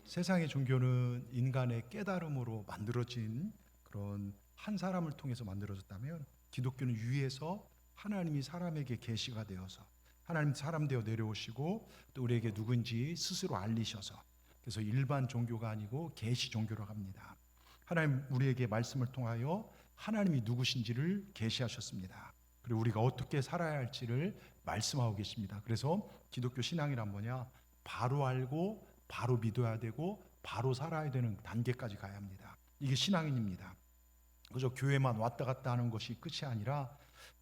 세상의 종교는 인간의 깨달음으로 만들어진 그런 한 사람을 통해서 만들어졌다면, 기독교는 위에서 하나님이 사람에게 계시가 되어서 하나님 사람 되어 내려오시고 또 우리에게 누군지 스스로 알리셔서, 그래서 일반 종교가 아니고 계시 종교라고 합니다. 하나님 우리에게 말씀을 통하여 하나님이 누구신지를 계시하셨습니다. 그리고 우리가 어떻게 살아야 할지를 말씀하고 계십니다. 그래서 기독교 신앙이란 뭐냐? 바로 알고 바로 믿어야 되고 바로 살아야 되는 단계까지 가야 합니다. 이게 신앙인입니다. 그저 교회만 왔다 갔다 하는 것이 끝이 아니라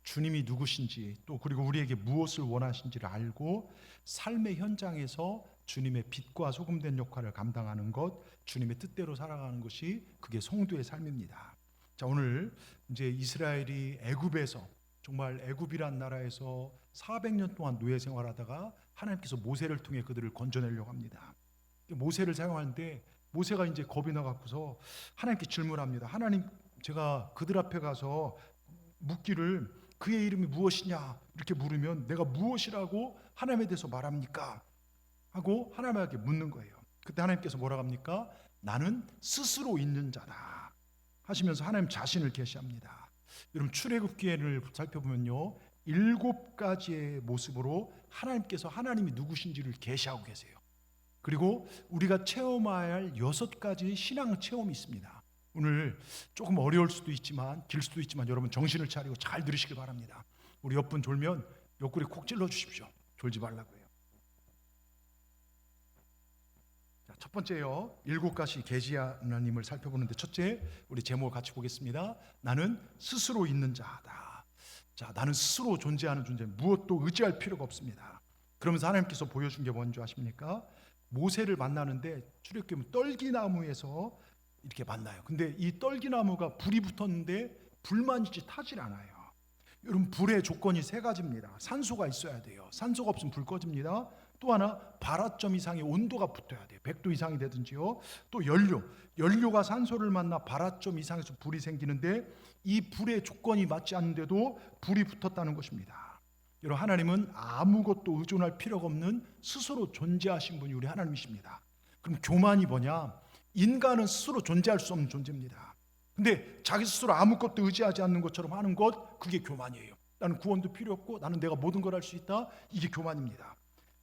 주님이 누구신지, 또 그리고 우리에게 무엇을 원하신지를 알고 삶의 현장에서 주님의 빛과 소금된 역할을 감당하는 것, 주님의 뜻대로 살아가는 것이 그게 성도의 삶입니다. 자, 오늘 이제 이스라엘이 애굽에서, 정말 애굽이란 나라에서 400년 동안 노예 생활하다가 하나님께서 모세를 통해 그들을 건져내려고 합니다. 모세를 사용하는데 모세가 이제 겁이 나갖고서 하나님께 질문합니다. 하나님, 제가 그들 앞에 가서 묻기를 그의 이름이 무엇이냐 이렇게 물으면 내가 무엇이라고 하나님에 대해서 말합니까? 하고 하나님에게 묻는 거예요. 그때 하나님께서 뭐라고 합니까? 나는 스스로 있는 자다 하시면서 하나님 자신을 계시합니다. 여러분, 출애굽기를 살펴보면요, 7가지의 모습으로 하나님께서 하나님이 누구신지를 계시하고 계세요. 그리고 우리가 체험해야 할 6가지 신앙 체험이 있습니다. 오늘 조금 어려울 수도 있지만 길 수도 있지만 여러분 정신을 차리고 잘 들으시길 바랍니다. 우리 옆분 졸면 옆구리 콕 찔러 주십시오. 졸지 말라고요. 자, 첫 번째요, 7가지 계시 하나님을 살펴보는데, 첫째, 우리 제목을 같이 보겠습니다. 나는 스스로 있는 자다. 자, 나는 스스로 존재하는 존재, 무엇도 의지할 필요가 없습니다. 그러면서 하나님께서 보여준 게 뭔지 아십니까? 모세를 만나는데 출애굽기 떨기나무에서 이렇게 만나요. 근데 이 떨기나무가 불이 붙었는데 불만이지 타질 않아요. 여러분, 불의 조건이 3가지입니다. 산소가 있어야 돼요. 산소가 없으면 불 꺼집니다. 또 하나, 발화점 이상의 온도가 붙어야 돼요. 100도 이상이 되든지요. 또 연료가 산소를 만나 발화점 이상에서 불이 생기는데 이 불의 조건이 맞지 않는데도 불이 붙었다는 것입니다. 여러분, 하나님은 아무것도 의존할 필요가 없는 스스로 존재하신 분이 우리 하나님이십니다. 그럼 교만이 뭐냐? 인간은 스스로 존재할 수 없는 존재입니다. 근데 자기 스스로 아무것도 의지하지 않는 것처럼 하는 것, 그게 교만이에요. 나는 구원도 필요 없고 나는 내가 모든 걸 할 수 있다, 이게 교만입니다.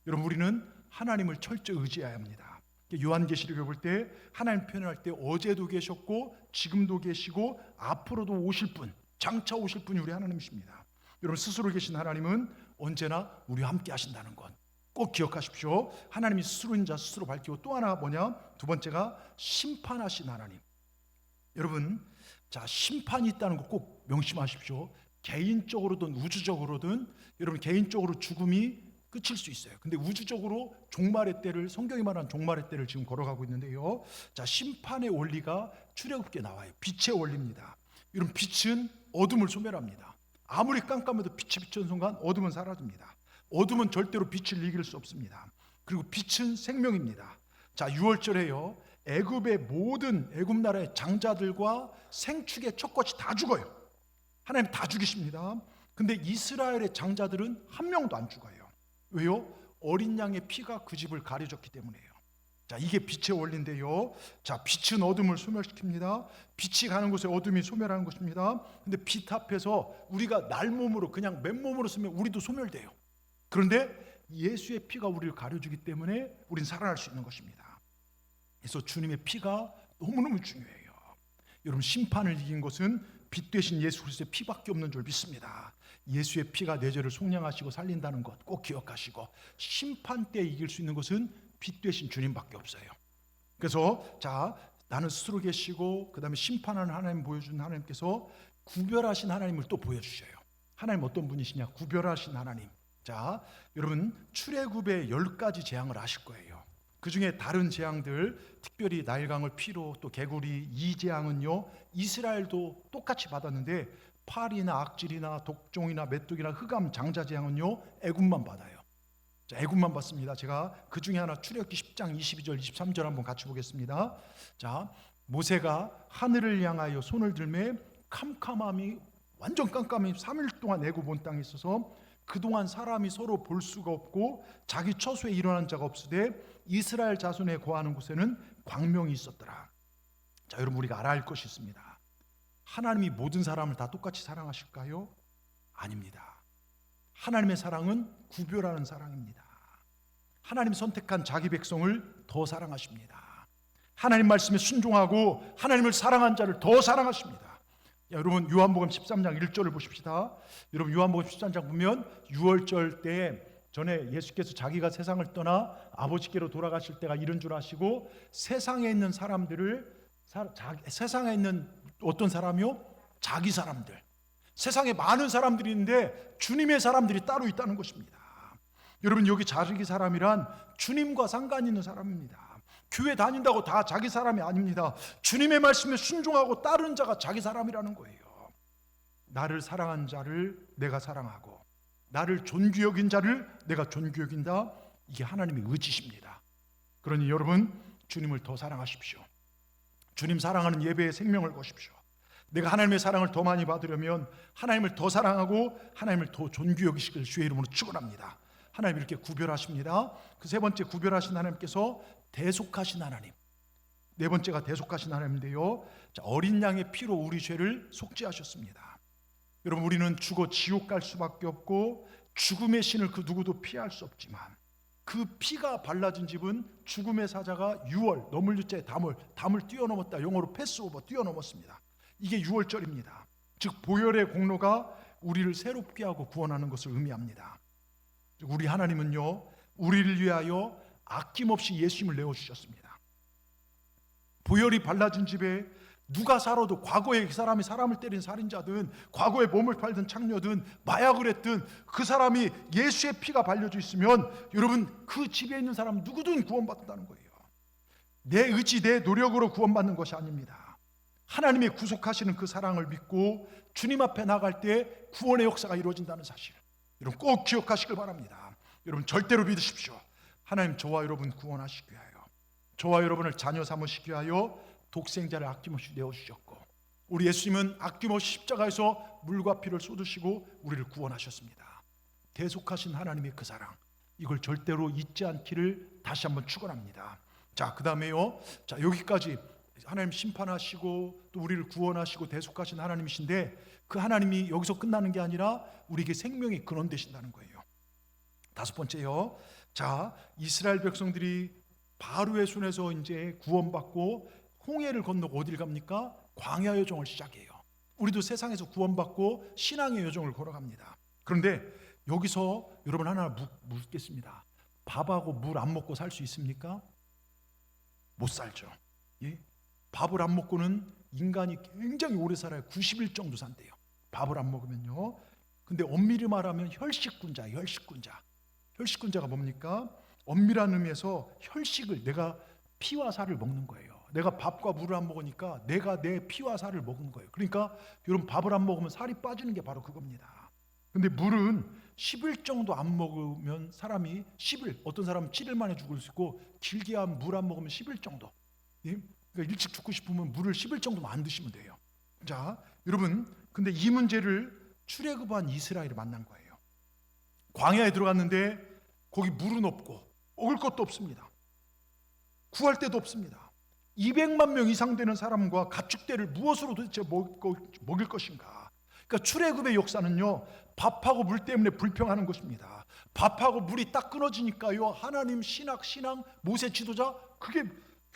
여러분, 우리는 하나님을 철저히 의지해야 합니다. 요한계시록에 볼 때 하나님 표현할 때 어제도 계셨고 지금도 계시고 앞으로도 오실 분, 장차 오실 분이 우리 하나님이십니다. 여러분, 스스로 계신 하나님은 언제나 우리와 함께 하신다는 것 꼭 기억하십시오. 하나님이 스스로인 자 스스로 밝히고, 또 하나 뭐냐? 2번째가 심판하신 하나님. 여러분, 자, 심판이 있다는 거 꼭 명심하십시오. 개인적으로든 우주적으로든, 여러분, 개인적으로 죽음이 끝일 수 있어요. 근데 우주적으로 종말의 때를, 성경이 말하는 종말의 때를 지금 걸어가고 있는데요. 자, 심판의 원리가 출애굽기에 나와요. 빛의 원리입니다. 여러분, 빛은 어둠을 소멸합니다. 아무리 깜깜해도 빛이 비추는 순간 어둠은 사라집니다. 어둠은 절대로 빛을 이길 수 없습니다. 그리고 빛은 생명입니다. 자, 6월절에요, 애굽의 모든 애굽 나라의 장자들과 생축의 첫 것이 다 죽어요. 하나님 다 죽이십니다. 근데 이스라엘의 장자들은 한 명도 안 죽어요. 왜요? 어린 양의 피가 그 집을 가려줬기 때문에요. 자, 이게 빛의 원리인데요. 자, 빛은 어둠을 소멸시킵니다. 빛이 가는 곳에 어둠이 소멸하는 것입니다. 근데 빛 앞에서 우리가 날몸으로 그냥 맨몸으로 쓰면 우리도 소멸돼요. 그런데 예수의 피가 우리를 가려주기 때문에 우린 살아날 수 있는 것입니다. 그래서 주님의 피가 너무너무 중요해요. 여러분, 심판을 이긴 것은 빛 대신 예수 그리스도의 피밖에 없는 줄 믿습니다. 예수의 피가 내 죄를 속량하시고 살린다는 것 꼭 기억하시고, 심판 때 이길 수 있는 것은 빛 대신 주님밖에 없어요. 그래서 자, 나는 스스로 계시고 그 다음에 심판하는 하나님 보여주는 하나님께서 구별하신 하나님을 또 보여주셔요. 하나님 어떤 분이시냐? 구별하신 하나님. 자, 여러분, 출애굽의 10가지 재앙을 아실 거예요. 그 중에 다른 재앙들, 특별히 나일강을 피로, 또 개구리, 이 재앙은요, 이스라엘도 똑같이 받았는데 파리나 악질이나 독종이나 메뚜기나 흑암 장자 재앙은요, 애굽만 받아요. 자, 애굽만 받습니다. 제가 그 중에 하나 출애굽기 10장 22절 23절 한번 같이 보겠습니다. 자, 모세가 하늘을 향하여 손을 들매 캄캄함이 완전 깜깜이 3일 동안 애굽 온 땅에 있어서 그동안 사람이 서로 볼 수가 없고 자기 처소에 일어난 자가 없으되 이스라엘 자손에 거하는 곳에는 광명이 있었더라. 자, 여러분, 우리가 알아야 할 것이 있습니다. 하나님이 모든 사람을 다 똑같이 사랑하실까요? 아닙니다. 하나님의 사랑은 구별하는 사랑입니다. 하나님 선택한 자기 백성을 더 사랑하십니다. 하나님 말씀에 순종하고 하나님을 사랑한 자를 더 사랑하십니다. 여러분, 요한복음 13장 1절을 보십시다. 여러분, 요한복음 13장 보면 유월절 때 전에 예수께서 자기가 세상을 떠나 아버지께로 돌아가실 때가 이른 줄 아시고 세상에 있는 사람들을 세상에 있는 어떤 사람이요? 자기 사람들. 세상에 많은 사람들이 있는데 주님의 사람들이 따로 있다는 것입니다. 여러분, 여기 자기 사람이란 주님과 상관 있는 사람입니다. 교회 다닌다고 다 자기 사람이 아닙니다. 주님의 말씀에 순종하고 따르는 자가 자기 사람이라는 거예요. 나를 사랑한 자를 내가 사랑하고 나를 존귀 여긴 자를 내가 존귀 여긴다. 이게 하나님의 의지십니다. 그러니 여러분, 주님을 더 사랑하십시오. 주님 사랑하는 예배에 생명을 거십시오. 내가 하나님의 사랑을 더 많이 받으려면 하나님을 더 사랑하고 하나님을 더 존귀 여기시길 주의 이름으로 축원합니다. 하나님 이렇게 구별하십니다. 그 세 번째, 구별하신 하나님께서 대속하신 하나님. 네 번째가 대속하신 하나님인데요, 자, 어린 양의 피로 우리 죄를 속죄하셨습니다. 여러분, 우리는 죽어 지옥 갈 수밖에 없고 죽음의 신을 그 누구도 피할 수 없지만 그 피가 발라진 집은 죽음의 사자가 유월, 너물유자의 담을 뛰어넘었다. 영어로 패스오버, 뛰어넘었습니다. 이게 유월절입니다. 즉 보혈의 공로가 우리를 새롭게 하고 구원하는 것을 의미합니다. 우리 하나님은요, 우리를 위하여 아낌없이 예수님을 내어주셨습니다. 보혈이 발라진 집에 누가 살아도, 과거에 그 사람이 사람을 때린 살인자든 과거에 몸을 팔든 창녀든 마약을 했든 그 사람이 예수의 피가 발려져 있으면 여러분, 그 집에 있는 사람 누구든 구원받는다는 거예요. 내 의지, 내 노력으로 구원받는 것이 아닙니다. 하나님의 구속하시는 그 사랑을 믿고 주님 앞에 나갈 때 구원의 역사가 이루어진다는 사실, 여러분 꼭 기억하시길 바랍니다. 여러분, 절대로 믿으십시오. 하나님 저와 여러분 구원하시기 위하여, 저와 여러분을 자녀 삼으시기 위하여 독생자를 아낌없이 내어주셨고, 우리 예수님은 아낌없이 십자가에서 물과 피를 쏟으시고 우리를 구원하셨습니다. 대속하신 하나님의 그 사랑, 이걸 절대로 잊지 않기를 다시 한번 축원합니다. 자, 그 다음에요, 자, 여기까지 하나님 심판하시고 또 우리를 구원하시고 대속하신 하나님이신데, 그 하나님이 여기서 끝나는 게 아니라 우리에게 생명의 근원 되신다는 거예요. 다섯 번째요, 자, 이스라엘 백성들이 바로의 손에서 이제 구원받고 홍해를 건너고 어딜 갑니까? 광야 여정을 시작해요. 우리도 세상에서 구원받고 신앙의 여정을 걸어갑니다. 그런데 여기서 여러분 하나 묻겠습니다. 밥하고 물 안 먹고 살 수 있습니까? 못 살죠. 예? 밥을 안 먹고는 인간이 굉장히 오래 살아요. 90일 정도 산대요. 밥을 안 먹으면요. 근데 엄밀히 말하면 혈식군자예요. 혈식군자가 뭡니까? 엄밀한 의미에서 혈식을, 내가 피와 살을 먹는 거예요. 내가 밥과 물을 안 먹으니까 내가 내 피와 살을 먹은 거예요. 그러니까 여러분, 밥을 안 먹으면 살이 빠지는 게 바로 그겁니다. 근데 물은 10일 정도 안 먹으면 사람이 10일, 어떤 사람은 7일 만에 죽을 수 있고 길게 하면 물 안 먹으면 10일 정도. 예? 그러니까 일찍 죽고 싶으면 물을 10일 정도만 안 드시면 돼요. 자, 여러분, 근데 이 문제를 출애굽한 이스라엘이 만난 거예요. 광야에 들어갔는데 거기 물은 없고 먹을 것도 없습니다. 구할 데도 없습니다. 200만 명 이상 되는 사람과 가축대를 무엇으로 도대체 먹일 것인가? 그러니까 출애굽의 역사는요, 밥하고 물 때문에 불평하는 것입니다. 밥하고 물이 딱 끊어지니까요, 하나님 신앙, 모세 지도자, 그게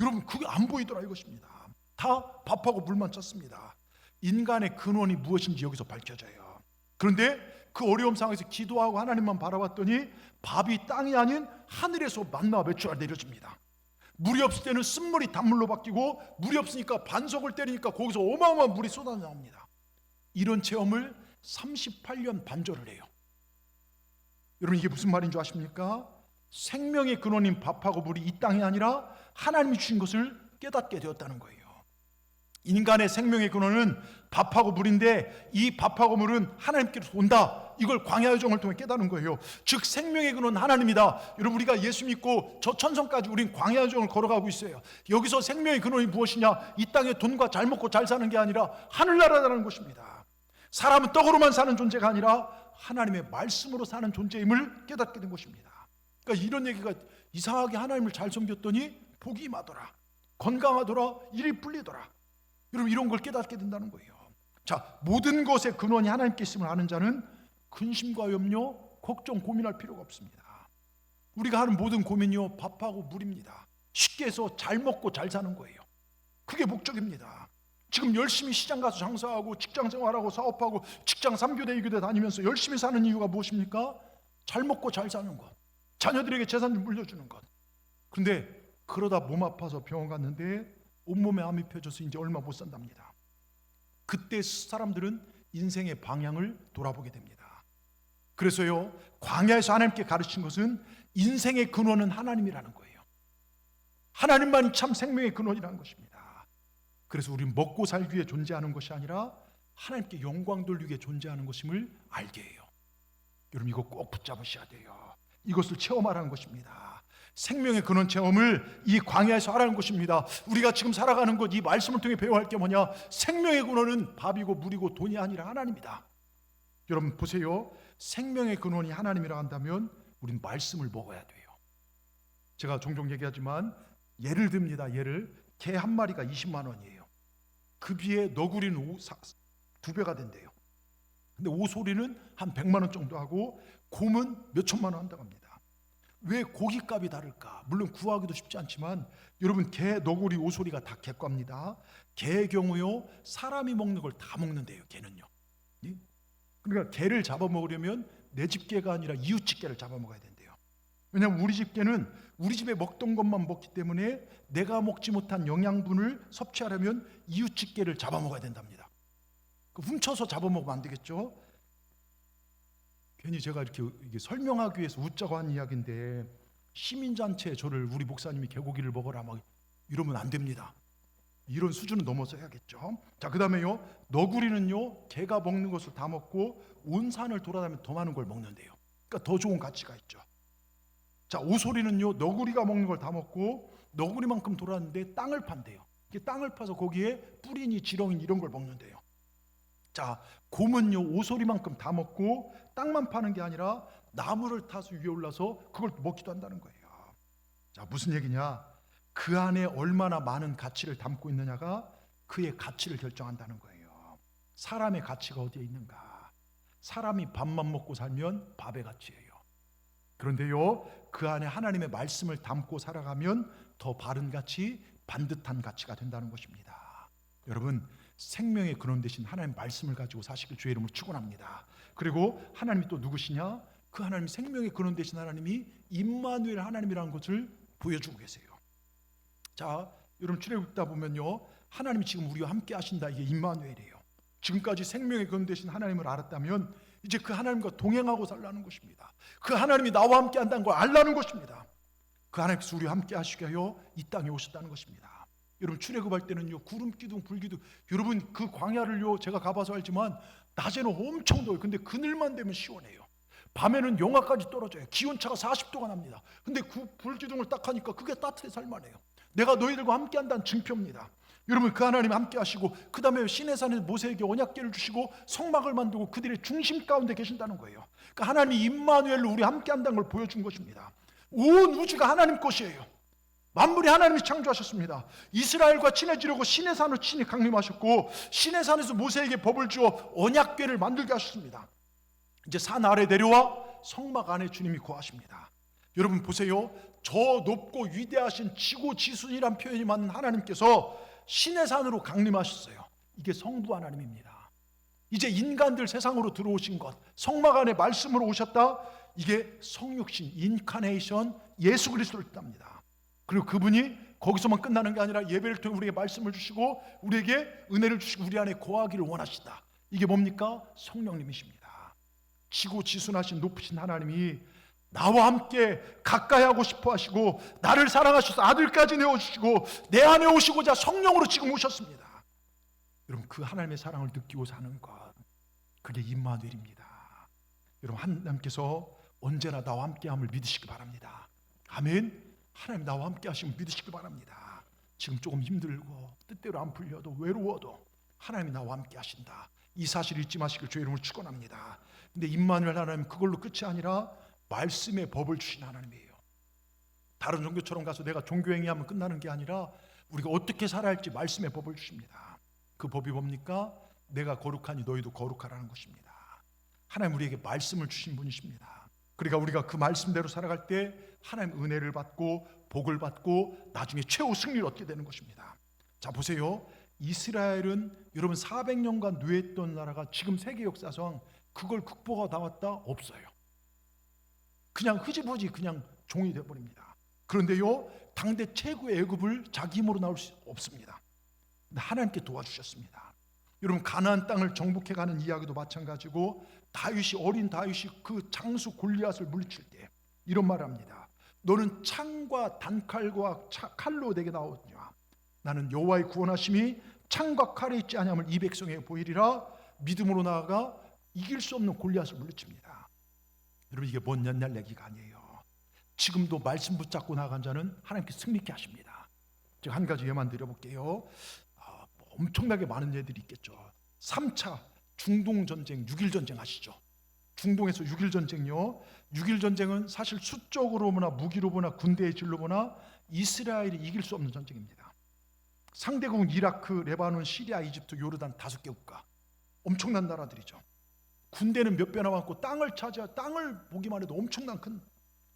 여러분 그게 안 보이더라 이것입니다. 다 밥하고 물만 찾습니다. 인간의 근원이 무엇인지 여기서 밝혀져요. 그런데 그 어려움 상황에서 기도하고 하나님만 바라봤더니 밥이 땅이 아닌 하늘에서 만나와 메추가 내려집니다. 물이 없을 때는 쓴물이 단물로 바뀌고, 물이 없으니까 반석을 때리니까 거기서 어마어마한 물이 쏟아져 나옵니다. 이런 체험을 38년 반절을 해요. 여러분, 이게 무슨 말인 줄 아십니까? 생명의 근원인 밥하고 물이 이 땅이 아니라 하나님이 주신 것을 깨닫게 되었다는 거예요. 인간의 생명의 근원은 밥하고 물인데 이 밥하고 물은 하나님께로서 온다. 이걸 광야 여정을 통해 깨닫는 거예요. 즉 생명의 근원 하나님이다. 여러분, 우리가 예수 믿고 저 천성까지 우린 광야 여정을 걸어가고 있어요. 여기서 생명의 근원이 무엇이냐? 이 땅에 돈과 잘 먹고 잘 사는 게 아니라 하늘나라라는 것입니다. 사람은 떡으로만 사는 존재가 아니라 하나님의 말씀으로 사는 존재임을 깨닫게 된 것입니다. 그러니까 이런 얘기가 이상하게 하나님을 잘 섬겼더니 복이 임하더라, 건강하더라, 일이 풀리더라. 여러분, 이런 걸 깨닫게 된다는 거예요. 자, 모든 것의 근원이 하나님께 있음을 아는 자는 근심과 염려, 걱정, 고민할 필요가 없습니다. 우리가 하는 모든 고민이요, 밥하고 물입니다. 쉽게 해서 잘 먹고 잘 사는 거예요. 그게 목적입니다. 지금 열심히 시장 가서 장사하고 직장 생활하고 사업하고 직장 3교대 2교대 다니면서 열심히 사는 이유가 무엇입니까? 잘 먹고 잘 사는 것, 자녀들에게 재산 좀 물려주는 것. 그런데 그러다 몸 아파서 병원 갔는데 온몸에 암이 펴져서 이제 얼마 못 산답니다. 그때 사람들은 인생의 방향을 돌아보게 됩니다. 그래서요, 광야에서 하나님께 가르친 것은 인생의 근원은 하나님이라는 거예요. 하나님만이 참 생명의 근원이라는 것입니다. 그래서 우리는 먹고 살기 위해 존재하는 것이 아니라 하나님께 영광 돌리기 위해 존재하는 것임을 알게 해요. 여러분, 이거 꼭 붙잡으셔야 돼요. 이것을 체험하라는 것입니다. 생명의 근원 체험을 이 광야에서 하라는 것입니다. 우리가 지금 살아가는 것, 이 말씀을 통해 배워야 할 게 뭐냐? 생명의 근원은 밥이고 물이고 돈이 아니라 하나님이다. 여러분 보세요. 생명의 근원이 하나님이라 한다면 우린 말씀을 먹어야 돼요. 제가 종종 얘기하지만 예를 듭니다. 개 한 마리가 20만 원이에요. 그 비에 너구리는 2배가 된대요. 근데 오소리는 한 100만 원 정도 하고 곰은 몇 천만 원 한다고 합니다. 왜 고기값이 다를까? 물론 구하기도 쉽지 않지만 여러분, 개, 너구리, 오소리가 다 개과입니다. 개의 경우요, 사람이 먹는 걸 다 먹는데요. 개는요. 그러니까 개를 잡아먹으려면 내 집 개가 아니라 이웃집 개를 잡아먹어야 된대요. 왜냐하면 우리 집 개는 우리 집에 먹던 것만 먹기 때문에 내가 먹지 못한 영양분을 섭취하려면 이웃집 개를 잡아먹어야 된답니다. 훔쳐서 잡아먹으면 안 되겠죠. 괜히 제가 이렇게 설명하기 위해서 웃자고 한 이야기인데, 시민잔치에 저를 우리 목사님이 개고기를 먹어라 막 이러면 안 됩니다. 이런 수준은 넘어서 해야겠죠. 자, 그 다음에요, 너구리는요, 개가 먹는 것을 다 먹고 온 산을 돌아다니면 더 많은 걸 먹는데요. 그러니까 더 좋은 가치가 있죠. 자, 오소리는요, 너구리가 먹는 걸 다 먹고 너구리만큼 돌았는데 땅을 판대요. 땅을 파서 거기에 뿌리니 지렁이 이런 걸 먹는데요. 자, 곰은요, 오소리만큼 다 먹고 땅만 파는 게 아니라 나무를 타서 위에 올라서 그걸 먹기도 한다는 거예요. 자, 무슨 얘기냐? 그 안에 얼마나 많은 가치를 담고 있느냐가 그의 가치를 결정한다는 거예요. 사람의 가치가 어디에 있는가? 사람이 밥만 먹고 살면 밥의 가치예요. 그런데요, 그 안에 하나님의 말씀을 담고 살아가면 더 바른 가치, 반듯한 가치가 된다는 것입니다. 여러분, 생명의 근원 되신 하나님 말씀을 가지고 사시길 주의 이름으로 축원합니다. 그리고 하나님이 또 누구시냐? 그 하나님, 생명의 근원 되신 하나님이 임마누엘 하나님이라는 것을 보여주고 계세요. 자, 여러분 출애굽다 보면요, 하나님이 지금 우리와 함께 하신다. 이게 임마누엘이에요. 지금까지 생명의 근원 되신 하나님을 알았다면 이제 그 하나님과 동행하고 살라는 것입니다. 그 하나님이 나와 함께 한다는 걸 알라는 것입니다. 그 하나님께서 우리와 함께 하시게 하여 이 땅에 오셨다는 것입니다. 여러분, 출애굽할 때는요, 구름 기둥, 불 기둥. 여러분, 그 광야를요, 제가 가봐서 알지만 낮에는 엄청 더워요. 근데 그늘만 되면 시원해요. 밤에는 영하까지 떨어져요. 기온차가 40도가 납니다. 근데 그 불기둥을 딱 하니까 그게 따뜻해 살만해요. 내가 너희들과 함께 한다는 증표입니다. 여러분, 그 하나님 함께 하시고 그 다음에 시내산에서 모세에게 언약궤를 주시고 성막을 만들고 그들의 중심 가운데 계신다는 거예요. 그러니까 하나님이 임마누엘로 우리 함께 한다는 걸 보여준 것입니다. 온 우주가 하나님 것이에요. 만물이 하나님이 창조하셨습니다. 이스라엘과 친해지려고 시내산으로 친히 강림하셨고 시내산에서 모세에게 법을 주어 언약궤를 만들게 하셨습니다. 이제 산 아래 내려와 성막 안에 주님이 거하십니다. 여러분 보세요. 저 높고 위대하신 지고지순이란 표현이 맞는 하나님께서 시내산으로 강림하셨어요. 이게 성부 하나님입니다. 이제 인간들 세상으로 들어오신 것, 성막 안에 말씀으로 오셨다. 이게 성육신, 인카네이션, 예수 그리스도를 뜻합니다. 그리고 그분이 거기서만 끝나는 게 아니라 예배를 통해 우리에게 말씀을 주시고 우리에게 은혜를 주시고 우리 안에 거하기를 원하시다. 이게 뭡니까? 성령님이십니다. 지고지순하신 높으신 하나님이 나와 함께 가까이 하고 싶어 하시고 나를 사랑하셔서 아들까지 내어주시고 내 안에 오시고자 성령으로 지금 오셨습니다. 여러분, 그 하나님의 사랑을 느끼고 사는 것, 그게 임마누엘입니다. 여러분, 하나님께서 언제나 나와 함께함을 믿으시기 바랍니다. 아멘. 하나님 나와 함께 하시면 믿으시기 바랍니다. 지금 조금 힘들고 뜻대로 안 풀려도 외로워도 하나님이 나와 함께 하신다. 이 사실 잊지 마시길 주의 이름으로 축원합니다. 근데 임마누엘 하나님 그걸로 끝이 아니라 말씀의 법을 주신 하나님이에요. 다른 종교처럼 가서 내가 종교행위하면 끝나는 게 아니라 우리가 어떻게 살아야 할지 말씀의 법을 주십니다. 그 법이 뭡니까? 내가 거룩하니 너희도 거룩하라는 것입니다. 하나님 우리에게 말씀을 주신 분이십니다. 그러니까 우리가 그 말씀대로 살아갈 때 하나님 은혜를 받고 복을 받고 나중에 최후 승리를 얻게 되는 것입니다. 자, 보세요. 이스라엘은 여러분 400년간 노예했던 나라가 지금 세계 역사상 그걸 극복하고 나왔다? 없어요. 그냥 흐지부지 그냥 종이 되어버립니다. 그런데요, 당대 최고의 애굽을 자기 힘으로 나올 수 없습니다. 근데 하나님께 도와주셨습니다. 여러분 가나안 땅을 정복해가는 이야기도 마찬가지고 다윗이 어린 다윗이 그 장수 골리앗을 물리칠 때 이런 말을 합니다. 너는 창과 단칼과 칼로 내게 나오느냐. 나는 여호와의 구원하심이 창과 칼에 있지 아니함을 이 백성에게 보이리라. 믿음으로 나아가 이길 수 없는 골리앗을 물리칩니다. 여러분 이게 먼 옛날 얘기가 아니에요. 지금도 말씀 붙잡고 나아간 자는 하나님께 승리케 하십니다. 제가 한 가지 예만 드려볼게요. 엄청나게 많은 예들이 있겠죠. 3차 중동전쟁 6.1전쟁 아시죠? 중동에서 6.1전쟁요. 6.1전쟁은 사실 수적으로 보나 무기로 보나 군대의 질로 보나 이스라엘이 이길 수 없는 전쟁입니다. 상대국은 이라크, 레바논, 시리아, 이집트, 요르단 5개 국가. 엄청난 나라들이죠. 군대는 몇 배나 많고 땅을 보기만 해도 엄청난 큰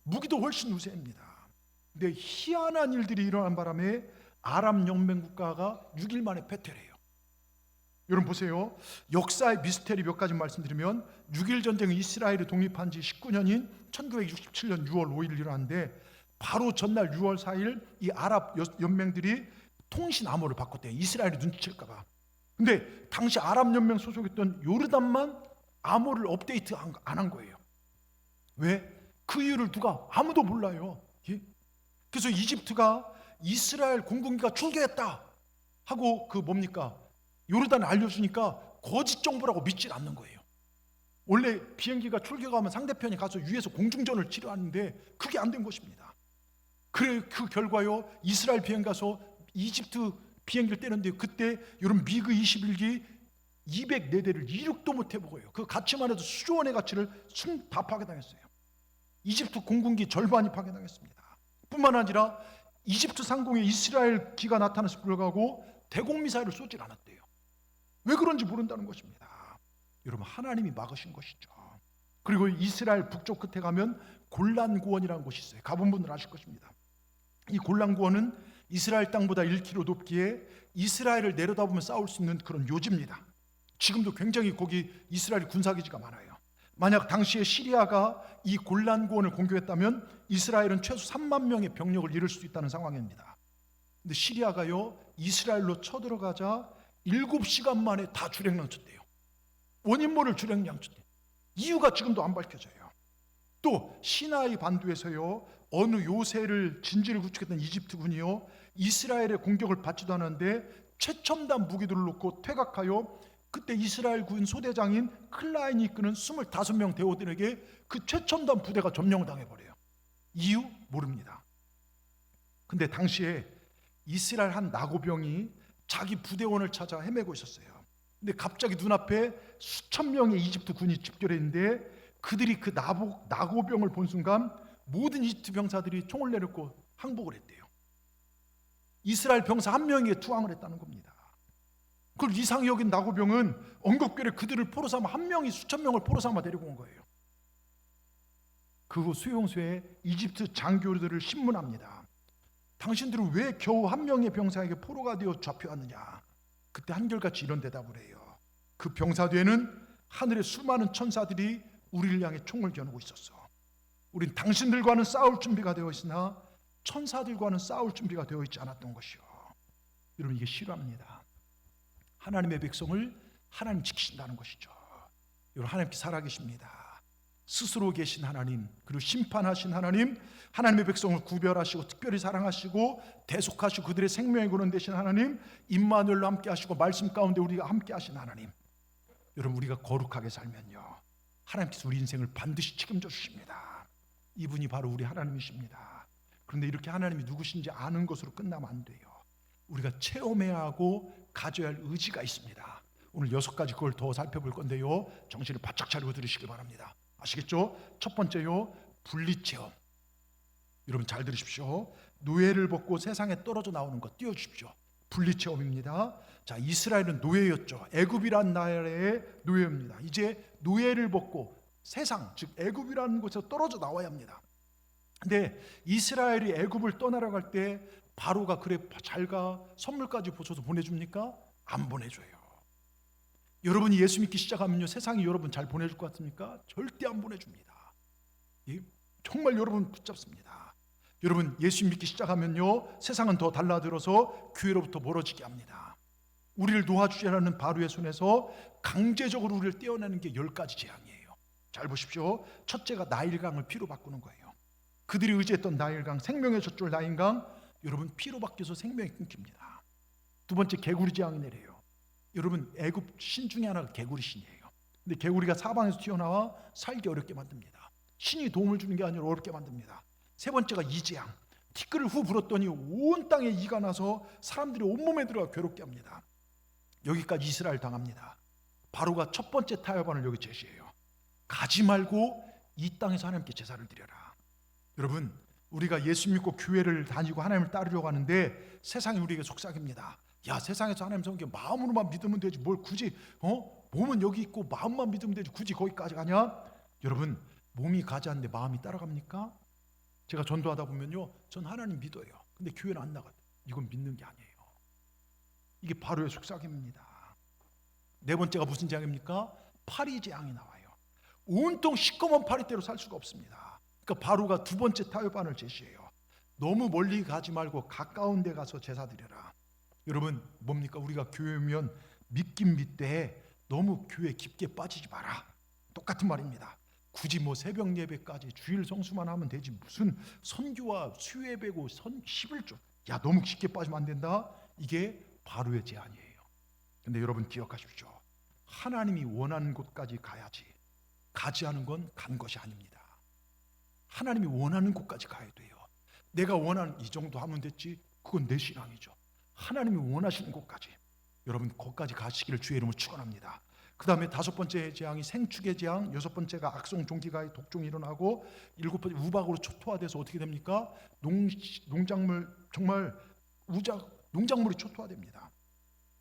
무기도 훨씬 우세합니다. 근데 희한한 일들이 일어난 바람에 아랍 연맹 국가가 6일 만에 패퇴해요. 여러분 보세요. 역사의 미스테리 몇 가지 말씀드리면 6.1 전쟁은 이스라엘이 독립한 지 19년인 1967년 6월 5일 일어났는데 바로 전날 6월 4일 이 아랍 연맹들이 통신 암호를 바꿨대요. 이스라엘이 눈치챌까 봐. 근데 당시 아랍 연맹 소속했던 요르단만 암호를 업데이트 안 한 거예요. 왜? 그 이유를 누가 아무도 몰라요. 예? 그래서 이집트가 이스라엘 공군기가 출격했다 하고 그 뭡니까? 요르단에 알려주니까 거짓 정보라고 믿질 않는 거예요. 원래 비행기가 출격하면 상대편이 가서 위에서 공중전을 치료하는데 그게 안 된 것입니다. 그래 그 결과요 이스라엘 비행기 가서 이집트 비행기를 떼는데 그때 여러분 미그 21기 204대를 이륙도 못 해보고요. 그 가치만 해도 수조 원의 가치를 다 파괴당했어요. 이집트 공군기 절반이 파괴당했습니다. 뿐만 아니라 이집트 상공에 이스라엘 기가 나타났을 불구하고 대공미사일을 쏘질 않았대요. 왜 그런지 모른다는 것입니다. 여러분 하나님이 막으신 것이죠. 그리고 이스라엘 북쪽 끝에 가면 골란고원이라는 곳이 있어요. 가본 분들 아실 것입니다. 이 골란고원은 이스라엘 땅보다 1km 높기에 이스라엘을 내려다보면 싸울 수 있는 그런 요지입니다. 지금도 굉장히 거기 이스라엘 군사기지가 많아요. 만약 당시에 시리아가 이 골란고원을 공격했다면 이스라엘은 최소 3만 명의 병력을 잃을 수 있다는 상황입니다. 근데 시리아가요 이스라엘로 쳐들어가자 7시간 만에 다 주력량쳤대요. 원인 모를 주력량쳤대요. 이유가 지금도 안 밝혀져요. 또 시나이 반도에서요 어느 요새를 진지를 구축했던 이집트군이요 이스라엘의 공격을 받지도 않았는데 최첨단 무기들을 놓고 퇴각하여 그때 이스라엘 군 소대장인 클라인이 이끄는 25명 대원들에게 그 최첨단 부대가 점령당해버려요. 이유 모릅니다. 근데 당시에 이스라엘 한 나고병이 자기 부대원을 찾아 헤매고 있었어요. 근데 갑자기 눈앞에 수천 명의 이집트 군이 집결해 있는데 그들이 그 나고병을 본 순간 모든 이집트 병사들이 총을 내렸고 항복을 했대요. 이스라엘 병사 한 명에게 투항을 했다는 겁니다. 그걸 이상히 여긴 나고병은 언급결에 그들을 포로 삼아 한 명이 수천 명을 포로 삼아 데리고 온 거예요. 그 수용소에 이집트 장교들을 신문합니다. 당신들은 왜 겨우 한 명의 병사에게 포로가 되어 잡혀왔느냐. 그때 한결같이 이런 대답을 해요. 그 병사 뒤에는 하늘의 수많은 천사들이 우리를 향해 총을 겨누고 있었어. 우린 당신들과는 싸울 준비가 되어 있으나 천사들과는 싸울 준비가 되어 있지 않았던 것이요. 여러분 이게 실화입니다. 하나님의 백성을 하나님 지키신다는 것이죠. 여러분 하나님께 살아계십니다. 스스로 계신 하나님 그리고 심판하신 하나님 하나님의 백성을 구별하시고 특별히 사랑하시고 대속하시고 그들의 생명의 근원 되신 하나님 임마누엘로 함께 하시고 말씀 가운데 우리가 함께 하신 하나님 여러분 우리가 거룩하게 살면요 하나님께서 우리 인생을 반드시 책임져 주십니다. 이분이 바로 우리 하나님이십니다. 그런데 이렇게 하나님이 누구신지 아는 것으로 끝나면 안 돼요. 우리가 체험해야 하고 가져야 할 의지가 있습니다. 오늘 6가지 그걸 더 살펴볼 건데요 정신을 바짝 차리고 들으시기 바랍니다. 아시겠죠? 첫 번째요 분리체험. 여러분 잘 들으십시오. 노예를 벗고 세상에 떨어져 나오는 것 띄워주십시오. 분리체험입니다. 자, 이스라엘은 노예였죠. 애굽이란 나라의 노예입니다. 이제 노예를 벗고 세상, 즉 애굽이라는 곳에서 떨어져 나와야 합니다. 근데 이스라엘이 애굽을 떠나려갈 때 바로가 그래 잘가 선물까지 보셔서 보내줍니까? 안 보내줘요. 여러분이 예수 믿기 시작하면요, 세상이 여러분 잘 보내줄 것 같습니까? 절대 안 보내줍니다. 정말 여러분 붙잡습니다. 여러분 예수 믿기 시작하면요, 세상은 더 달라들어서 교회로부터 멀어지게 합니다. 우리를 놓아주자라는 바로의 손에서 강제적으로 우리를 떼어내는 게 10가지 재앙이에요. 잘 보십시오. 첫째가 나일강을 피로 바꾸는 거예요. 그들이 의지했던 나일강, 생명의 젖줄 나일강, 여러분 피로 바뀌어서 생명이 끊깁니다. 두 번째, 개구리 재앙이 내려요. 여러분 애굽 신 중에 하나가 개구리 신이에요. 근데 개구리가 사방에서 튀어나와 살기 어렵게 만듭니다. 신이 도움을 주는 게 아니라 어렵게 만듭니다. 세 번째가 이재앙, 티끌을 후 불었더니 온 땅에 이가 나서 사람들이 온몸에 들어가 괴롭게 합니다. 여기까지 이스라엘 당합니다. 바로가 첫 번째 타협안을 여기 제시해요. 가지 말고 이 땅에서 하나님께 제사를 드려라. 여러분 우리가 예수 믿고 교회를 다니고 하나님을 따르려고 하는데 세상이 우리에게 속삭입니다. 야, 세상에서 하나님 섬기면 마음으로만 믿으면 되지 뭘 굳이 몸은 여기 있고 마음만 믿으면 되지 굳이 거기까지 가냐? 여러분 몸이 가지 않는데 마음이 따라갑니까? 제가 전도하다 보면요, 전 하나님 믿어요. 근데 교회는 안 나가요. 이건 믿는 게 아니에요. 이게 바로의 속삭임입니다. 네 번째가 무슨 재앙입니까? 파리 재앙이 나와요. 온통 시꺼먼 파리대로 살 수가 없습니다. 그러니까 바로가 두 번째 타협안을 제시해요. 너무 멀리 가지 말고 가까운 데 가서 제사 드려라. 여러분 뭡니까? 우리가 교회 오면 믿긴 믿되 너무 교회 깊게 빠지지 마라. 똑같은 말입니다. 굳이 뭐 새벽 예배까지 주일 성수만 하면 되지 무슨 선교와 수예배고 11조, 야 너무 깊게 빠지면 안 된다. 이게 바로의 제안이에요. 근데 여러분 기억하십시오. 하나님이 원하는 곳까지 가야지, 가지 않은 건 간 것이 아닙니다. 하나님이 원하는 곳까지 가야 돼요. 내가 원하는 이 정도 하면 됐지, 그건 내 신앙이죠. 하나님이 원하시는 곳까지, 여러분 거기까지 가시기를 주의 이름으로 축원합니다. 그 다음에 다섯 번째 재앙이 생축의 재앙, 여섯 번째가 악성 종기가의 독종이 일어나고, 일곱 번째 우박으로 초토화돼서 어떻게 됩니까? 농작물 정말 농작물이 초토화됩니다.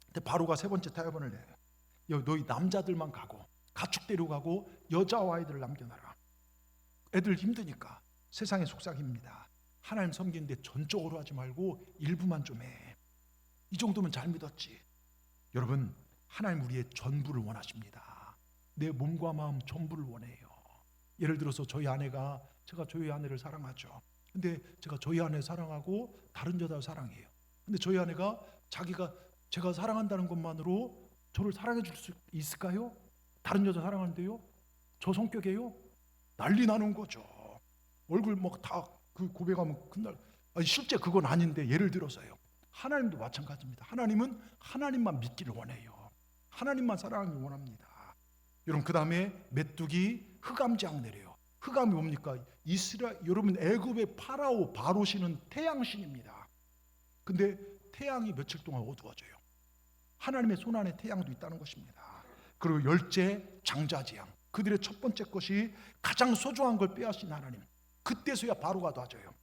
근데 바로가 세 번째 타협안을 내요. 너희 남자들만 가고 가축 데려가고 여자와 아이들을 남겨놔라. 애들 힘드니까. 세상의 속삭입니다. 하나님 섬기는데 전적으로 하지 말고 일부만 좀 해. 이 정도면 잘 믿었지. 여러분 하나님 우리의 전부를 원하십니다. 내 몸과 마음 전부를 원해요. 예를 들어서 저희 아내가, 제가 저희 아내를 사랑하죠. 근데 제가 저희 아내 사랑하고 다른 여자를 사랑해요. 근데 저희 아내가 자기가 제가 사랑한다는 것만으로 저를 사랑해 줄 수 있을까요? 다른 여자 사랑하는데요? 저 성격이에요? 난리 나는 거죠. 얼굴 막 다 그 고백하면 그날, 아니 실제 그건 아닌데 예를 들어서요. 하나님도 마찬가지입니다. 하나님은 하나님만 믿기를 원해요. 하나님만 사랑하기를 원합니다. 여러분 그 다음에 메뚜기 흑암재앙 내려요. 흑암이 뭡니까? 여러분 애굽의 파라오 바로신은 태양신입니다. 근데 태양이 며칠 동안 어두워져요. 하나님의 손 안에 태양도 있다는 것입니다. 그리고 열째 장자재앙, 그들의 첫 번째 것이 가장 소중한 걸 빼앗긴 하나님, 그때서야 바로가 도와줘요.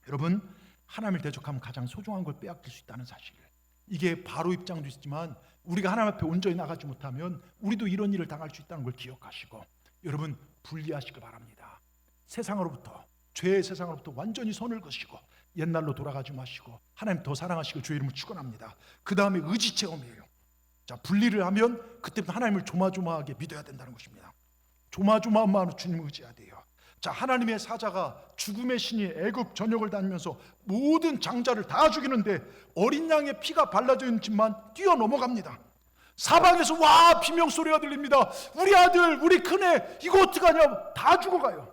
여러분 하나님을 대적하면 가장 소중한 걸 빼앗길 수 있다는 사실, 이게 바로 입장도 있지만 우리가 하나님 앞에 온전히 나가지 못하면 우리도 이런 일을 당할 수 있다는 걸 기억하시고 여러분 분리하시길 바랍니다. 세상으로부터, 죄의 세상으로부터 완전히 손을 거시고 옛날로 돌아가지 마시고 하나님 더 사랑하시고 주의 이름을 축원합니다. 그 다음에 의지 체험이에요. 자, 분리를 하면 그때부터 하나님을 조마조마하게 믿어야 된다는 것입니다. 조마조마한 마음으로 주님을 의지해야 돼요. 자, 하나님의 사자가 죽음의 신이 애굽 전역을 다니면서 모든 장자를 다 죽이는데 어린 양의 피가 발라져 있는 집만 뛰어넘어갑니다. 사방에서 와 비명소리가 들립니다. 우리 아들, 우리 큰애 이거 어떡하냐, 다 죽어가요.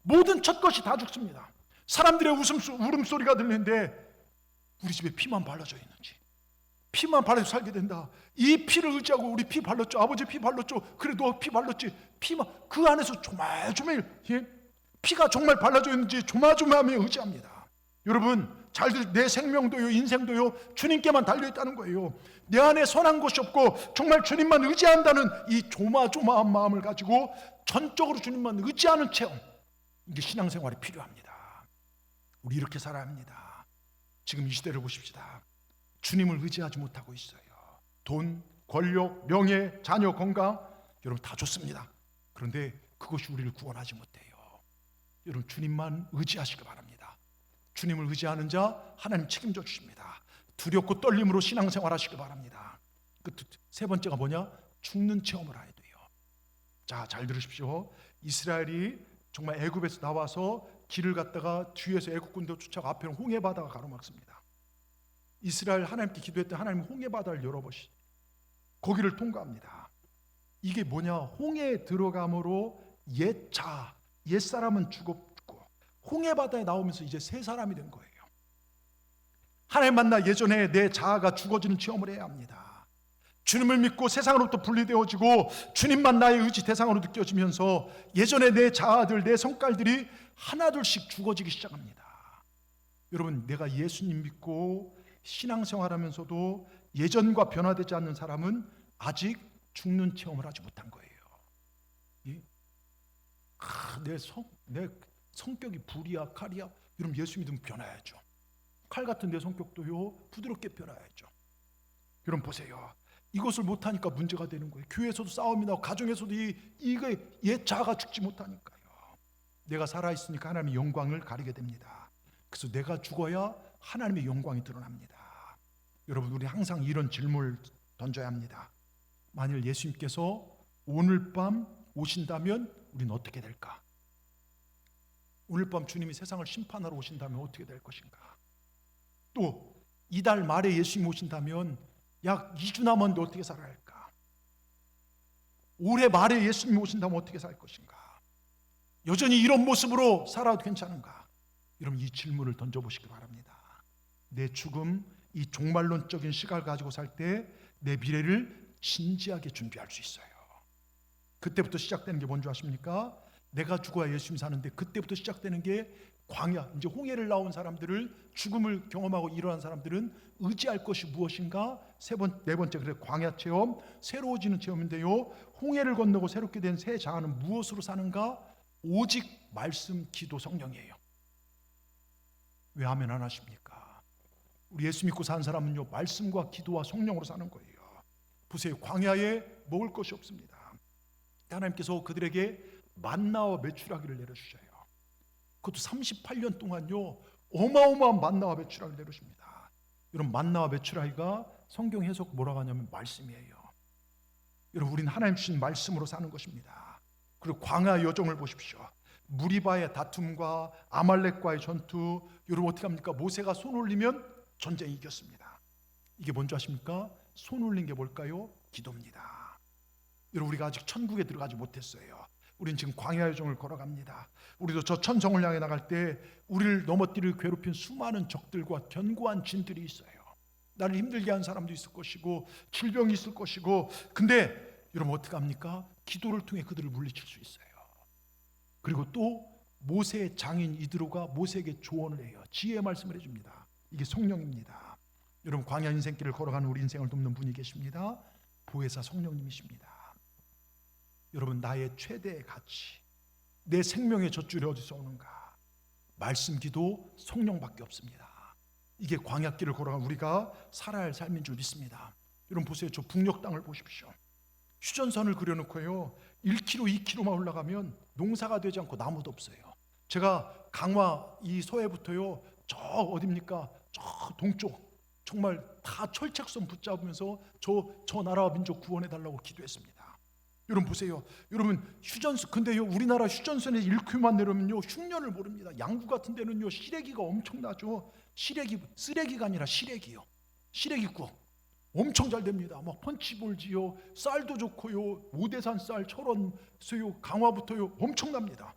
모든 첫것이 다 죽습니다. 사람들의 울음소리가 들리는데 우리 집에 피만 발라져 있는지, 피만 발라서 살게 된다. 이 피를 의지하고 우리 피 발랐죠. 아버지 피 발랐죠. 그래 너 피 발랐지. 피만 그 안에서 조마조마해. 피가 정말 발라져 있는지 조마조마하며 의지합니다. 여러분 잘 내 생명도요 인생도요 주님께만 달려있다는 거예요. 내 안에 선한 것이 없고 정말 주님만 의지한다는 이 조마조마한 마음을 가지고 전적으로 주님만 의지하는 체험, 이게 신앙생활이 필요합니다. 우리 이렇게 살아야 합니다. 지금 이 시대를 보십시다. 주님을 의지하지 못하고 있어요. 돈, 권력, 명예, 자녀, 건강, 여러분 다 좋습니다. 그런데 그것이 우리를 구원하지 못해요. 여러분 주님만 의지하시기 바랍니다. 주님을 의지하는 자 하나님 책임져 주십니다. 두렵고 떨림으로 신앙생활 하시기 바랍니다. 그 세 번째가 뭐냐? 죽는 체험을 해야 돼요. 자, 잘 들으십시오. 이스라엘이 정말 애굽에서 나와서 길을 갔다가 뒤에서 애굽 군대 쫓아가 앞에는 홍해 바다가 가로막습니다. 이스라엘 하나님께 기도했더니 하나님 홍해 바다를 열어보시 거기를 통과합니다. 이게 뭐냐? 홍해에 들어감으로 옛사람은 죽었고 홍해 바다에 나오면서 이제 새 사람이 된 거예요. 하나님 만나 예전에 내 자아가 죽어지는 체험을 해야 합니다. 주님을 믿고 세상으로부터 분리되어지고 주님만 나의 의지 대상으로 느껴지면서 예전에 내 자아들, 내 성깔들이 하나둘씩 죽어지기 시작합니다. 여러분, 내가 예수님 믿고 신앙생활하면서도 예전과 변화되지 않는 사람은 아직 죽는 체험을 하지 못한 거예요. 내 성격이 불이야, 칼이야. 여러분, 예수 믿으면 변화야죠. 칼 같은 내 성격도요, 부드럽게 변화야죠. 여러분 보세요. 이것을 못하니까 문제가 되는 거예요. 교회에서도 싸움이 나고 가정에서도 이거 옛 자아가 죽지 못하니까요. 내가 살아있으니까 하나님의 영광을 가리게 됩니다. 그래서 내가 죽어야 하나님의 영광이 드러납니다. 여러분, 우리 항상 이런 질문을 던져야 합니다. 만일 예수님께서 오늘 밤 오신다면 우리는 어떻게 될까? 오늘 밤 주님이 세상을 심판하러 오신다면 어떻게 될 것인가? 또 이달 말에 예수님 오신다면 약 2주 남았는데 어떻게 살아야 할까? 올해 말에 예수님 오신다면 어떻게 살 것인가? 여전히 이런 모습으로 살아도 괜찮은가? 여러분, 이 질문을 던져보시기 바랍니다. 내 죽음, 이 종말론적인 시각을 가지고 살 때 내 미래를 진지하게 준비할 수 있어요. 그때부터 시작되는 게 뭔지 아십니까? 내가 죽어야 예수님 사는데 그때부터 시작되는 게 광야, 이제 홍해를 나온 사람들을, 죽음을 경험하고 일어난 사람들은 의지할 것이 무엇인가? 네 번째, 그래 광야 체험, 새로워지는 체험인데요. 홍해를 건너고 새롭게 된 새 자아는 무엇으로 사는가? 오직 말씀, 기도, 성령이에요. 왜 아멘 안 하십니까? 우리 예수 믿고 사는 사람은요, 말씀과 기도와 성령으로 사는 거예요. 보세요, 광야에 먹을 것이 없습니다. 하나님께서 그들에게 만나와 메추라기를 내려주셔요. 그것도 38년 동안요, 어마어마한 만나와 메추라기를 내려줍니다. 여러분, 만나와 메추라기가 성경 해석 뭐라고 하냐면 말씀이에요. 여러분, 우리는 하나님 주신 말씀으로 사는 것입니다. 그리고 광야 여정을 보십시오. 무리바의 다툼과 아말렉과의 전투. 여러분 어떻게 합니까? 모세가 손 올리면 전쟁이 이겼습니다. 이게 뭔지 아십니까? 손 올린 게 뭘까요? 기도입니다. 여러분, 우리가 아직 천국에 들어가지 못했어요. 우린 지금 광야 여정을 걸어갑니다. 우리도 저 천성을 향해 나갈 때 우리를 넘어뜨릴 괴롭힌 수많은 적들과 견고한 진들이 있어요. 나를 힘들게 한 사람도 있을 것이고 질병이 있을 것이고, 근데 여러분 어떻게 합니까? 기도를 통해 그들을 물리칠 수 있어요. 그리고 또 모세의 장인 이드로가 모세에게 조언을 해요. 지혜의 말씀을 해줍니다. 이게 성령입니다. 여러분, 광야 인생길을 걸어가는 우리 인생을 돕는 분이 계십니다. 보혜사 성령님이십니다. 여러분, 나의 최대의 가치, 내 생명의 젖줄이 어디서 오는가? 말씀, 기도, 성령밖에 없습니다. 이게 광야길을 걸어가는 우리가 살아야 할 삶인 줄 믿습니다. 여러분 보세요. 저 북녘 땅을 보십시오. 휴전선을 그려놓고요, 1km, 2km만 올라가면 농사가 되지 않고 나무도 없어요. 제가 강화 이 서해부터요, 저 어딥니까? 저 동쪽 정말 다 철책선 붙잡으면서 저 나라와 민족 구원해달라고 기도했습니다. 여러분 보세요. 여러분 휴전선, 근데요 우리나라 휴전선에 1km만 내려면요 흉년을 모릅니다. 양구 같은 데는요 시래기가 엄청나죠. 쓰레기가 아니라 시래기요. 시래기국 엄청 잘 됩니다. 막 펀치볼지요, 쌀도 좋고요, 오대산 쌀, 철원, 수요, 강화부터요 엄청납니다.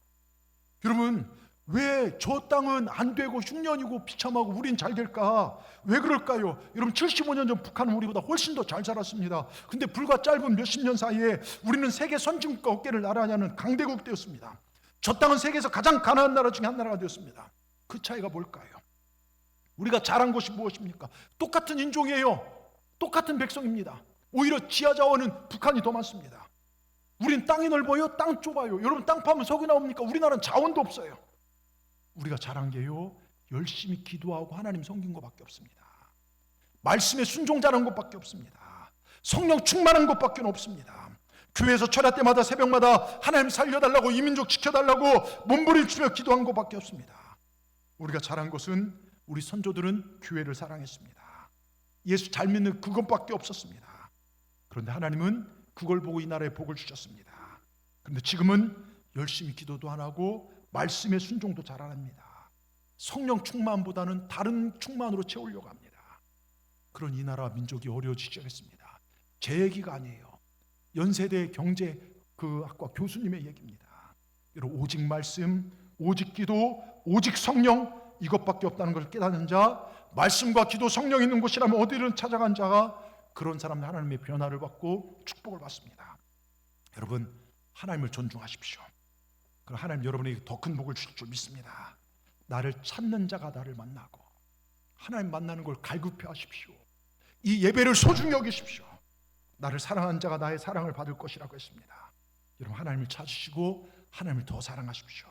여러분, 왜 저 땅은 안 되고 흉년이고 비참하고 우린 잘 될까? 왜 그럴까요? 여러분, 75년 전 북한은 우리보다 훨씬 더 잘 살았습니다. 근데 불과 짧은 몇십 년 사이에 우리는 세계 선진국과 어깨를 나란히하는 강대국 되었습니다. 저 땅은 세계에서 가장 가난한 나라 중에 한 나라가 되었습니다. 그 차이가 뭘까요? 우리가 잘한 것이 무엇입니까? 똑같은 인종이에요. 똑같은 백성입니다. 오히려 지하 자원은 북한이 더 많습니다. 우린 땅이 넓어요, 땅 좁아요. 여러분, 땅 파면 석이 나옵니까? 우리나라는 자원도 없어요. 우리가 잘한 게요, 열심히 기도하고 하나님 섬긴 것밖에 없습니다. 말씀에 순종자는 것밖에 없습니다. 성령 충만한 것밖에 없습니다. 교회에서 철야 때마다 새벽마다 하나님 살려달라고, 이민족 지켜달라고 몸부림치며 기도한 것밖에 없습니다. 우리가 잘한 것은 우리 선조들은 교회를 사랑했습니다. 예수 잘 믿는 그것밖에 없었습니다. 그런데 하나님은 그걸 보고 이 나라에 복을 주셨습니다. 그런데 지금은 열심히 기도도 안 하고 말씀의 순종도 잘 안 합니다. 성령 충만보다는 다른 충만으로 채우려고 합니다. 그런 이 나라 민족이 어려워지지 않겠습니다. 제 얘기가 아니에요. 연세대 경제학과 교수님의 얘기입니다. 여러분, 오직 말씀, 오직 기도, 오직 성령, 이것밖에 없다는 걸 깨닫는 자, 말씀과 기도, 성령 있는 곳이라면 어디를 찾아간 자가 그런 사람들 하나님의 변화를 받고 축복을 받습니다. 여러분, 하나님을 존중하십시오. 그럼 하나님 여러분에게 더 큰 복을 주실 줄 믿습니다. 나를 찾는 자가 나를 만나고, 하나님 만나는 걸 갈급해 하십시오. 이 예배를 소중히 여기십시오. 나를 사랑한 자가 나의 사랑을 받을 것이라고 했습니다. 여러분, 하나님을 찾으시고 하나님을 더 사랑하십시오.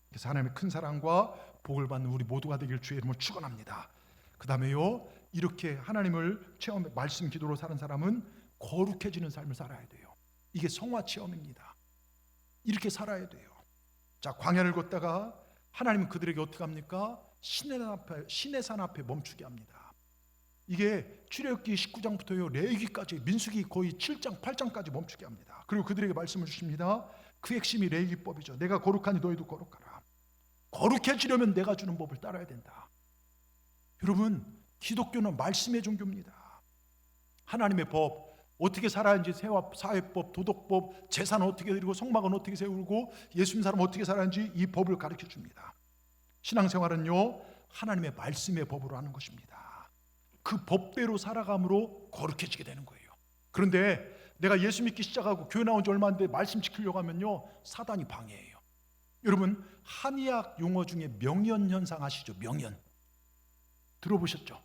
그래서 하나님의 큰 사랑과 복을 받는 우리 모두가 되길 주의 이름으로 축원합니다. 그 다음에요, 이렇게 하나님을 체험해 말씀 기도로 사는 사람은 거룩해지는 삶을 살아야 돼요. 이게 성화 체험입니다. 이렇게 살아야 돼요. 자, 광야를 걷다가 하나님은 그들에게 어떻게 합니까? 시내산 앞에 멈추게 합니다. 이게 출애굽기 19장부터요 레위기까지, 민수기 거의 7장 8장까지 멈추게 합니다. 그리고 그들에게 말씀을 주십니다. 그 핵심이 레위기법이죠. 내가 거룩하니 너희도 거룩하라. 거룩해지려면 내가 주는 법을 따라야 된다. 여러분, 기독교는 말씀의 종교입니다. 하나님의 법, 어떻게 살아야 하는지, 사회법, 도덕법, 재산은 어떻게 드리고 성막은 어떻게 세우고 예수님 사람 어떻게 살아야 하는지 이 법을 가르쳐 줍니다. 신앙생활은요 하나님의 말씀의 법으로 하는 것입니다. 그 법대로 살아감으로 거룩해지게 되는 거예요. 그런데 내가 예수 믿기 시작하고 교회 나온 지 얼마 안 됐는데 말씀 지키려고 하면요 사단이 방해해요. 여러분, 한의학 용어 중에 명연 현상 아시죠? 명연 들어보셨죠?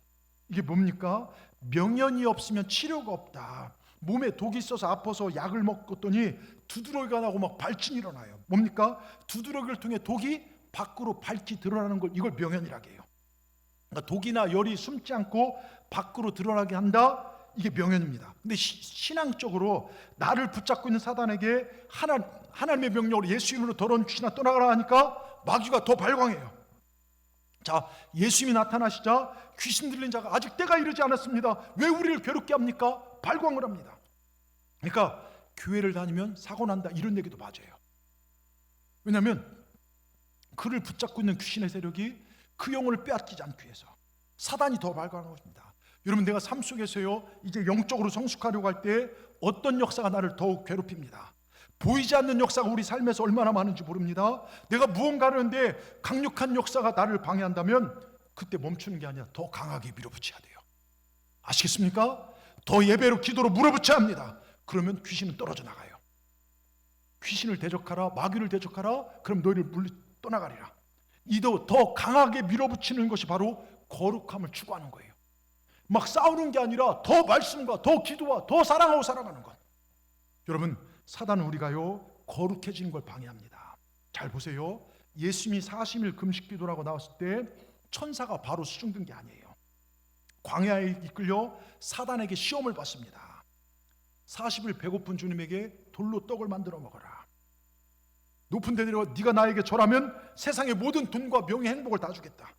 이게 뭡니까? 명연이 없으면 치료가 없다. 몸에 독이 있어서 아파서 약을 먹었더니 두드러기가 나고 막 발진이 일어나요. 뭡니까? 두드러기를 통해 독이 밖으로 밝히 드러나는 걸, 이걸 명연이라고 해요. 그러니까 독이나 열이 숨지 않고 밖으로 드러나게 한다. 이게 명연입니다. 근데 신앙적으로 나를 붙잡고 있는 사단에게 하나님의 명령으로 예수 이름으로 더러운 귀신아 떠나가라 하니까 마귀가 더 발광해요. 자, 예수님이 나타나시자 귀신 들린 자가 아직 때가 이르지 않았습니다. 왜 우리를 괴롭게 합니까? 발광을 합니다. 그러니까 교회를 다니면 사고 난다, 이런 얘기도 맞아요. 왜냐하면 그를 붙잡고 있는 귀신의 세력이 그 영혼을 빼앗기지 않기 위해서 사단이 더 발광하는 것입니다. 여러분, 내가 삶 속에서요 이제 영적으로 성숙하려고 할 때 어떤 역사가 나를 더욱 괴롭힙니다. 보이지 않는 역사가 우리 삶에서 얼마나 많은지 모릅니다. 내가 무언가를 하는데 강력한 역사가 나를 방해한다면 그때 멈추는 게 아니라 더 강하게 밀어붙여야 돼요. 아시겠습니까? 더 예배로, 기도로 물어붙여야 합니다. 그러면 귀신은 떨어져 나가요. 귀신을 대적하라, 마귀를 대적하라, 그럼 너희를 물리 떠나가리라. 이도 더 강하게 밀어붙이는 것이 바로 거룩함을 추구하는 거예요. 막 싸우는 게 아니라 더 말씀과 더 기도와 더 사랑하고 살아가는 것. 여러분, 사단은 우리가요 거룩해지는 걸 방해합니다. 잘 보세요. 예수님이 40일 금식 기도라고 나왔을 때 천사가 바로 수중든 게 아니에요. 광야에 이끌려 사단에게 시험을 받습니다. 40일 배고픈 주님에게 돌로 떡을 만들어 먹어라. 높은 데 내려와 네가 나에게 절하면 세상의 모든 돈과 명예 행복을 다 주겠다.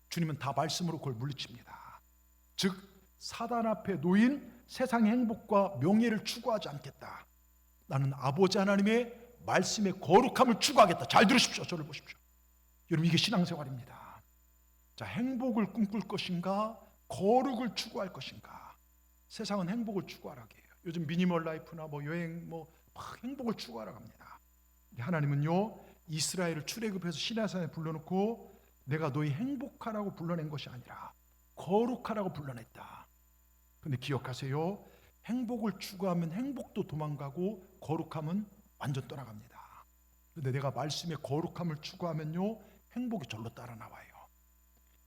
주님은 다 말씀으로 그걸 물리칩니다. 즉 사단 앞에 놓인 세상의 행복과 명예를 추구하지 않겠다. 나는 아버지 하나님의 말씀의 거룩함을 추구하겠다. 잘 들으십시오. 저를 보십시오. 여러분, 이게 신앙생활입니다. 자, 행복을 꿈꿀 것인가, 거룩을 추구할 것인가. 세상은 행복을 추구하라고 해요. 요즘 미니멀 라이프나 뭐 여행 막 행복을 추구하라고 합니다. 하나님은요 이스라엘을 출애굽해서 시내산에 불러놓고 내가 너희 행복하라고 불러낸 것이 아니라 거룩하라고 불러냈다. 근데 기억하세요. 행복을 추구하면 행복도 도망가고 거룩함은 완전 떠나갑니다. 근데 내가 말씀의 거룩함을 추구하면요 행복이 절로 따라 나와요.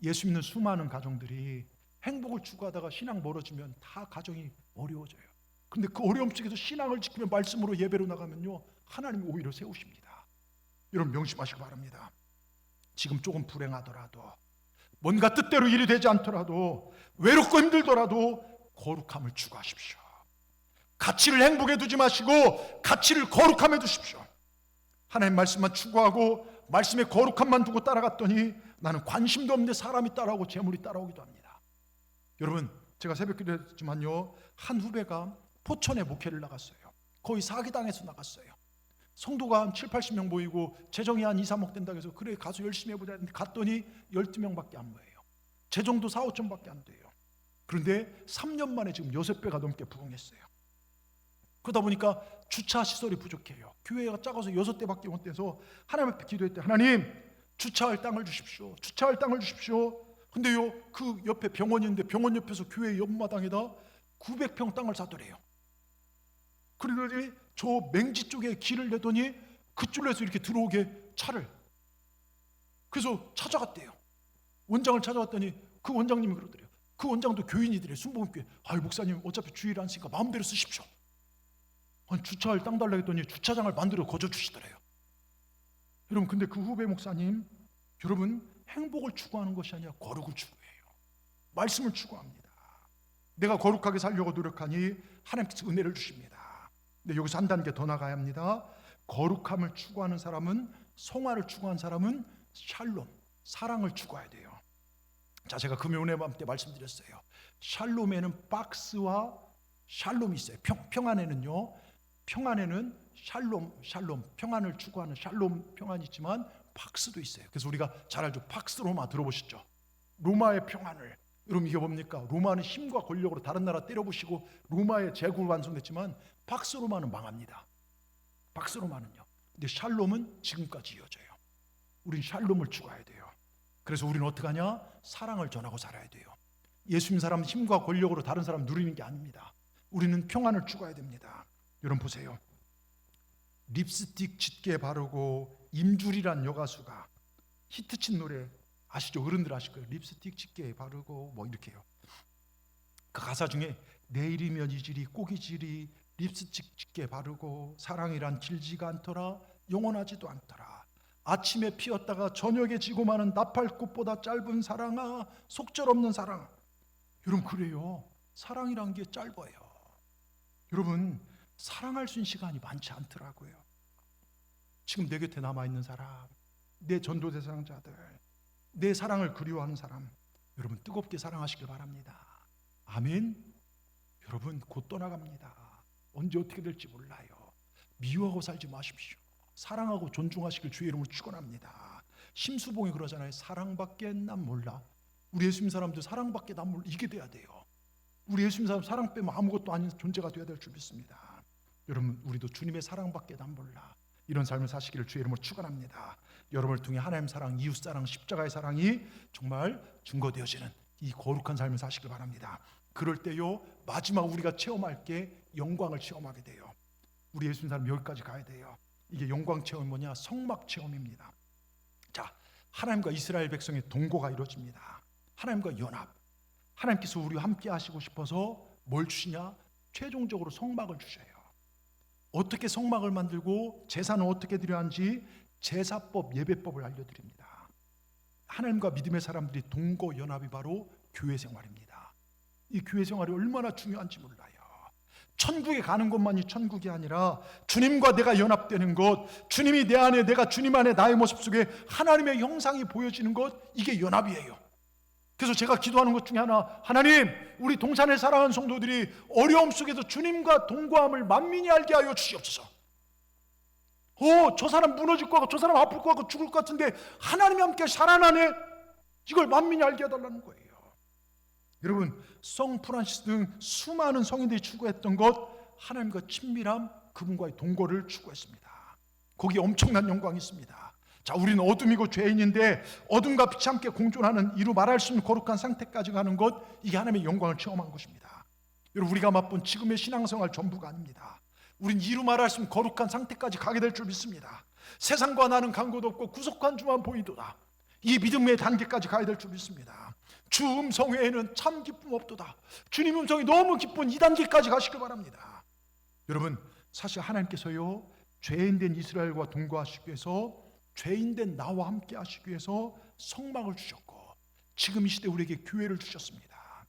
예수 믿는 수많은 가정들이 행복을 추구하다가 신앙 멀어지면 다 가정이 어려워져요. 근데 그 어려움 속에서 신앙을 지키며 말씀으로 예배로 나가면요 하나님이 오히려 세우십니다. 여러분, 명심하시기 바랍니다. 지금 조금 불행하더라도 뭔가 뜻대로 일이 되지 않더라도, 외롭고 힘들더라도 거룩함을 추구하십시오. 가치를 행복에 두지 마시고 가치를 거룩함에 두십시오. 하나님 말씀만 추구하고 말씀의 거룩함만 두고 따라갔더니 나는 관심도 없는데 사람이 따라오고 재물이 따라오기도 합니다. 여러분, 제가 새벽기도 했지만요, 한 후배가 포천에 목회를 나갔어요. 거의 사기당해서 나갔어요. 성도가 한 7, 80명 모이고 재정이 한 2, 3억 된다고 해서 그래 가서 열심히 해보자 했는데 갔더니 12명밖에 안 모여요. 재정도 4, 5천밖에 안 돼요. 그런데 3년 만에 지금 6배가 넘게 부흥했어요. 그러다 보니까 주차 시설이 부족해요. 교회가 작아서 6대밖에 못 돼서 하나님 앞에 기도했대. 하나님, 주차할 땅을 주십시오. 주차할 땅을 주십시오. 근데요, 그 옆에 병원이 있는데 병원 옆에서 교회 옆마당에다 900평 땅을 사더래요. 그러더니 저 맹지 쪽에 길을 내더니 그쪽으로 해서 이렇게 들어오게 차를. 그래서 찾아갔대요. 원장을 찾아갔더니 그 원장님이 그러더래요. 그 원장도 교인이더래요. 순복음교회. 아유, 목사님 어차피 주일 안 쓰니까 마음대로 쓰십시오. 아니, 주차할 땅 달라고 했더니 주차장을 만들어 거저 주시더래요. 여러분, 근데 그 후배 목사님, 여러분, 행복을 추구하는 것이 아니라 거룩을 추구해요. 말씀을 추구합니다. 내가 거룩하게 살려고 노력하니 하나님께서 은혜를 주십니다. 근데 여기서 한 단계 더 나가야 합니다. 거룩함을 추구하는 사람은, 성화를 추구하는 사람은 샬롬, 사랑을 추구해야 돼요. 자, 제가 금요일 밤 때 말씀드렸어요. 샬롬에는 박스와 샬롬이 있어요. 평안에는요, 평안에는 샬롬, 평안을 추구하는 샬롬 평안이 있지만 박스도 있어요. 그래서 우리가 잘 알죠. 박스 로마 들어보셨죠? 로마의 평안을, 여러분 이게 뭡니까? 로마는 힘과 권력으로 다른 나라 때려부시고 로마의 제국을 완성했지만 박스 로마는 망합니다. 박스 로마는요. 근데 샬롬은 지금까지 이어져요. 우린 샬롬을 추구해야 돼요. 그래서 우리는 어떻게 하냐? 사랑을 전하고 살아야 돼요. 예수 믿는 사람은 힘과 권력으로 다른 사람 누리는 게 아닙니다. 우리는 평안을 추구해야 됩니다. 여러분 보세요. 립스틱 짙게 바르고 임줄이란 여가수가 히트친 노래 아시죠? 어른들 아실 거예요. 립스틱 짙게 바르고 뭐 이렇게요. 그 가사 중에 내일이면 이질이 꼭이질이 립스틱 짙게 바르고 사랑이란 길지가 않더라 영원하지도 않더라 아침에 피었다가 저녁에 지고 마는 나팔꽃보다 짧은 사랑아 속절없는 사랑. 여러분 그래요. 사랑이란 게 짧아요. 여러분 사랑할 수 있는 시간이 많지 않더라고요. 지금 내 곁에 남아있는 사람, 내 전도 대상자들, 내 사랑을 그리워하는 사람, 여러분 뜨겁게 사랑하시길 바랍니다. 아멘. 여러분 곧 떠나갑니다. 언제 어떻게 될지 몰라요. 미워하고 살지 마십시오. 사랑하고 존중하시길 주의 이름으로 축원합니다. 심수봉이 그러잖아요. 사랑밖에 난 몰라. 우리 예수 믿는 사람들 사랑밖에 난 몰라. 이게 돼야 돼요. 우리 예수 믿는 사람 사랑 빼면 아무것도 아닌 존재가 되어야 될 줄 믿습니다. 여러분 우리도 주님의 사랑밖에 난 몰라. 이런 삶을 사시기를 주의 이름으로 축원합니다. 여러분을 통해 하나님 사랑, 이웃 사랑, 십자가의 사랑이 정말 증거되어지는 이 거룩한 삶을 사시길 바랍니다. 그럴 때요 마지막 우리가 체험할 게 영광을 체험하게 돼요. 우리 예수 믿는 사람 여기까지 가야 돼요. 이게 영광 체험이 뭐냐? 성막 체험입니다. 자, 하나님과 이스라엘 백성의 동거가 이루어집니다. 하나님과 연합. 하나님께서 우리와 함께 하시고 싶어서 뭘 주시냐? 최종적으로 성막을 주셔요. 어떻게 성막을 만들고 제사는 어떻게 드려야 하는지 제사법, 예배법을 알려드립니다. 하나님과 믿음의 사람들이 동거 연합이 바로 교회 생활입니다. 이 교회 생활이 얼마나 중요한지 몰라요. 천국에 가는 것만이 천국이 아니라 주님과 내가 연합되는 것, 주님이 내 안에, 내가 주님 안에 나의 모습 속에 하나님의 형상이 보여지는 것, 이게 연합이에요. 그래서 제가 기도하는 것 중에 하나, 하나님 우리 동산을 사랑하는 성도들이 어려움 속에서 주님과 동거함을 만민이 알게 하여 주시옵소서. 저 사람 무너질 것 같고 저 사람 아플 것 같고 죽을 것 같은데 하나님이 함께 살아나네. 이걸 만민이 알게 해달라는 거예요. 여러분 성 프란시스 등 수많은 성인들이 추구했던 것, 하나님과 친밀함, 그분과의 동거를 추구했습니다. 거기에 엄청난 영광이 있습니다. 자, 우리는 어둠이고 죄인인데 어둠과 빛이 함께 공존하는 이루 말할 수 없는 거룩한 상태까지 가는 것, 이게 하나님의 영광을 체험한 것입니다. 여러분 우리가 맛본 지금의 신앙생활 전부가 아닙니다. 우린 이루 말할 수 없는 거룩한 상태까지 가게 될 줄 믿습니다. 세상과 나는 간 곳 없고 구속한 주만 보이도다. 이 믿음의 단계까지 가야 될 줄 믿습니다. 주 음성 외에는 참 기쁨 없도다. 주님 음성이 너무 기쁜 이 단계까지 가시길 바랍니다. 여러분 사실 하나님께서요 죄인된 이스라엘과 동거하시기 위해서, 죄인된 나와 함께 하시기 위해서 성막을 주셨고 지금 이 시대 우리에게 교회를 주셨습니다.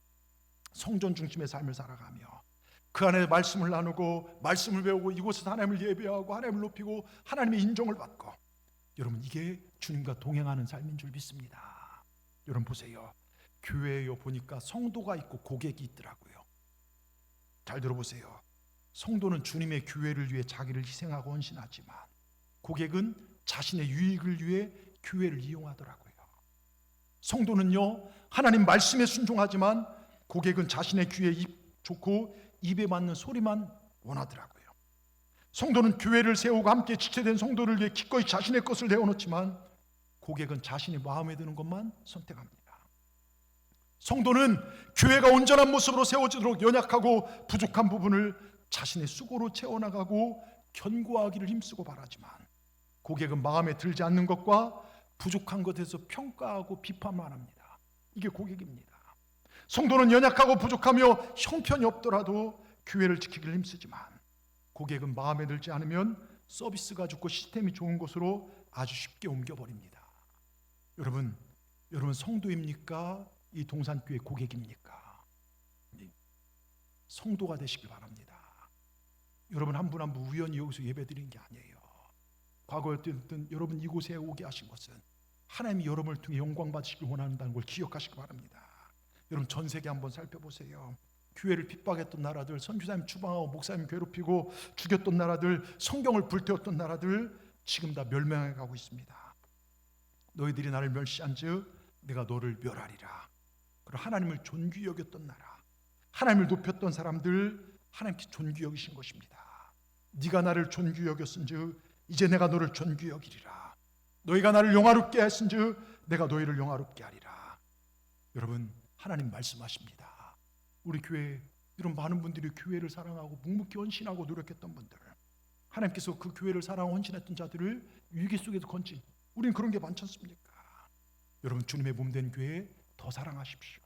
성전 중심의 삶을 살아가며 그 안에 말씀을 나누고 말씀을 배우고 이곳에서 하나님을 예배하고 하나님을 높이고 하나님의 인정을 받고, 여러분 이게 주님과 동행하는 삶인 줄 믿습니다. 여러분 보세요. 교회에 보니까 성도가 있고 고객이 있더라고요. 잘 들어보세요. 성도는 주님의 교회를 위해 자기를 희생하고 헌신하지만 고객은 자신의 유익을 위해 교회를 이용하더라고요. 성도는요, 하나님 말씀에 순종하지만 고객은 자신의 귀에 좋고 입에 맞는 소리만 원하더라고요. 성도는 교회를 세우고 함께 지체된 성도를 위해 기꺼이 자신의 것을 내어놓지만 고객은 자신이 마음에 드는 것만 선택합니다. 성도는 교회가 온전한 모습으로 세워지도록 연약하고 부족한 부분을 자신의 수고로 채워나가고 견고하기를 힘쓰고 바라지만 고객은 마음에 들지 않는 것과 부족한 것에서 평가하고 비판만 합니다. 이게 고객입니다. 성도는 연약하고 부족하며 형편이 없더라도 교회를 지키기를 힘쓰지만 고객은 마음에 들지 않으면 서비스가 좋고 시스템이 좋은 곳으로 아주 쉽게 옮겨버립니다. 여러분 성도입니까? 이 동산교회 고객입니까? 성도가 되시길 바랍니다. 여러분 한 분 한 분 우연히 여기서 예배드린 게 아니에요. 과거에 어쨌든 여러분 이곳에 오게 하신 것은 하나님이 여러분을 통해 영광 받으시길 원한다는 걸 기억하시기 바랍니다. 여러분 전 세계 한번 살펴보세요. 교회를 핍박했던 나라들, 선교사님 추방하고 목사님 괴롭히고 죽였던 나라들, 성경을 불태웠던 나라들 지금 다 멸망해 가고 있습니다. 너희들이 나를 멸시한즉 내가 너를 멸하리라. 그리고 하나님을 존귀 여겼던 나라, 하나님을 높였던 사람들 하나님께 존귀 여기신 것입니다. 네가 나를 존귀 여겼은즉 이제 내가 너를 존귀 여기리라. 너희가 나를 영화롭게 했은즉 내가 너희를 영화롭게 하리라. 여러분 하나님 말씀하십니다. 우리 교회 이런 많은 분들이 교회를 사랑하고 묵묵히 헌신하고 노력했던 분들, 하나님께서 그 교회를 사랑하고 헌신했던 자들을 위기 속에서 건진, 우리는 그런 게 많지 않습니까? 여러분 주님의 몸된 교회 더 사랑하십시오.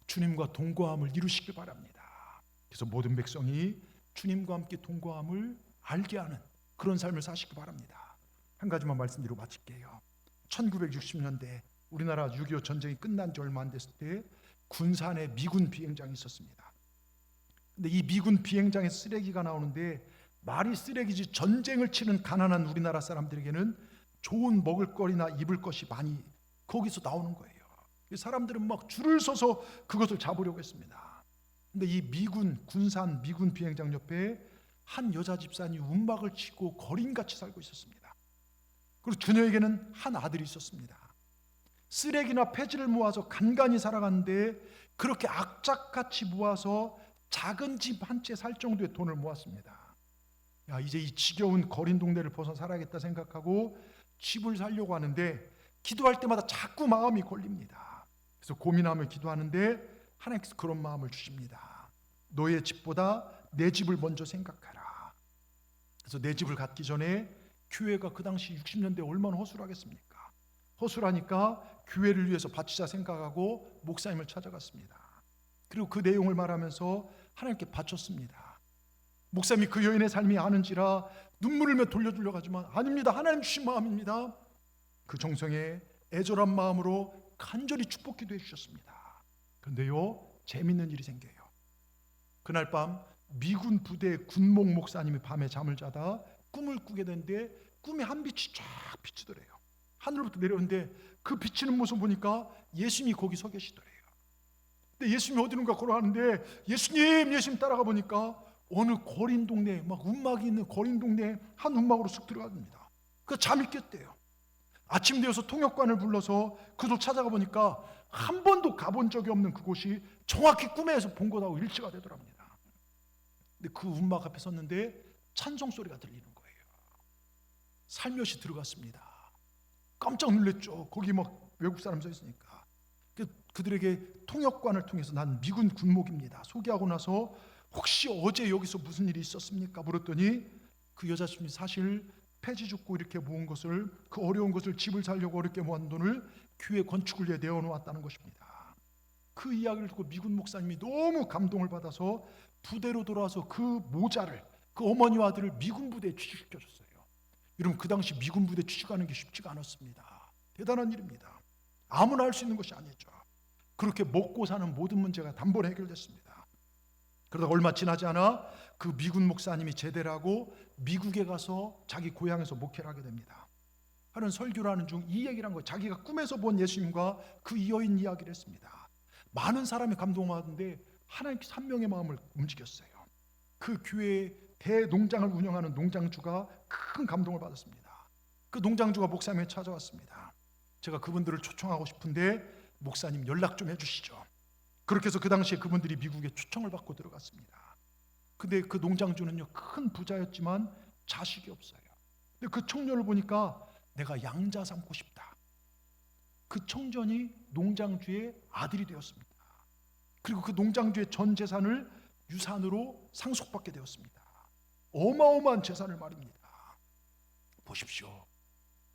주님과 동거함을 이루시길 바랍니다. 그래서 모든 백성이 주님과 함께 동거함을 알게 하는 그런 삶을 사시기 바랍니다. 한 가지만 말씀드리고 마칠게요. 1960년대 우리나라 6.25 전쟁이 끝난 지 얼마 안 됐을 때 군산에 미군 비행장이 있었습니다. 근데 이 미군 비행장에 쓰레기가 나오는데 말이 쓰레기지 전쟁을 치는 가난한 우리나라 사람들에게는 좋은 먹을거리나 입을 것이 많이 거기서 나오는 거예요. 사람들은 막 줄을 서서 그것을 잡으려고 했습니다. 근데 이 군산 미군 비행장 옆에 한 여자 집사님이 움막을 치고 거린같이 살고 있었습니다. 그리고 그녀에게는 한 아들이 있었습니다. 쓰레기나 폐지를 모아서 간간히 살아가는데 그렇게 악착같이 모아서 작은 집 한 채 살 정도의 돈을 모았습니다. 야, 이제 이 지겨운 거린 동네를 벗어 살아야겠다 생각하고 집을 살려고 하는데 기도할 때마다 자꾸 마음이 걸립니다. 그래서 고민하며 기도하는데 하나님께서 그런 마음을 주십니다. 너의 집보다 내 집을 먼저 생각하라. 그래서 내 집을 갖기 전에 교회가 그 당시 60년대에 얼마나 허술하겠습니까? 허술하니까 교회를 위해서 바치자 생각하고 목사님을 찾아갔습니다. 그리고 그 내용을 말하면서 하나님께 바쳤습니다. 목사님이 그 여인의 삶이 아는지라 눈물을 흘며 돌려주려고 하지만 아닙니다. 하나님 주신 마음입니다. 그 정성에 애절한 마음으로 간절히 축복 기도해 주셨습니다. 그런데요, 재밌는 일이 생겨요. 그날 밤 미군 부대 군목 목사님이 밤에 잠을 자다 꿈을 꾸게 되는데 꿈에 한 빛이 쫙 비치더래요. 하늘로부터 내려오는데 그 비치는 모습 보니까 예수님이 거기 서 계시더래요. 근데 예수님이 어디론가 걸어가는데 예수님 따라가 보니까 어느 거린 동네, 막 움막이 있는 거린 동네에 한 움막으로 쑥 들어갑니다. 그 잠이 깼대요. 아침 되어서 통역관을 불러서 그곳 찾아가 보니까 한 번도 가본 적이 없는 그곳이 정확히 꿈에서 본 것하고 일치가 되더랍니다. 근데 그 움막 앞에 섰는데 찬송 소리가 들리는 거예요. 살며시 들어갔습니다. 깜짝 놀랐죠. 거기 막 외국 사람 서 있으니까. 그들에게 통역관을 통해서 난 미군 군목입니다. 소개하고 나서 혹시 어제 여기서 무슨 일이 있었습니까? 물었더니 그 여자분이 사실 폐지 죽고 이렇게 모은 것을, 그 어려운 것을 집을 살려고 어렵게 모은 돈을 교회 건축을 위해 내어놓았다는 것입니다. 그 이야기를 듣고 미군 목사님이 너무 감동을 받아서 부대로 돌아와서 그 모자를, 그 어머니와 아들을 미군 부대에 취직시켜줬어요. 여러분 그 당시 미군 부대 취직하는 게 쉽지가 않았습니다. 대단한 일입니다. 아무나 할 수 있는 것이 아니죠. 그렇게 먹고 사는 모든 문제가 단번에 해결됐습니다. 그러다 얼마 지나지 않아 그 미군 목사님이 제대를 하고 미국에 가서 자기 고향에서 목회를 하게 됩니다. 하는 설교를 하는 중 이 얘기를 한 거예요. 자기가 꿈에서 본 예수님과 그 여인 이야기를 했습니다. 많은 사람이 감동하던데 하나님께서 한 명의 마음을 움직였어요. 그 교회의 대농장을 운영하는 농장주가 큰 감동을 받았습니다. 그 농장주가 목사님에 찾아왔습니다. 제가 그분들을 초청하고 싶은데 목사님 연락 좀 해주시죠. 그렇게 해서 그 당시에 그분들이 미국에 초청을 받고 들어갔습니다. 근데 그 농장주는요, 큰 부자였지만 자식이 없어요. 근데 그 청년을 보니까 내가 양자 삼고 싶다. 그 청년이 농장주의 아들이 되었습니다. 그리고 그 농장주의 전 재산을 유산으로 상속받게 되었습니다. 어마어마한 재산을 말입니다. 보십시오.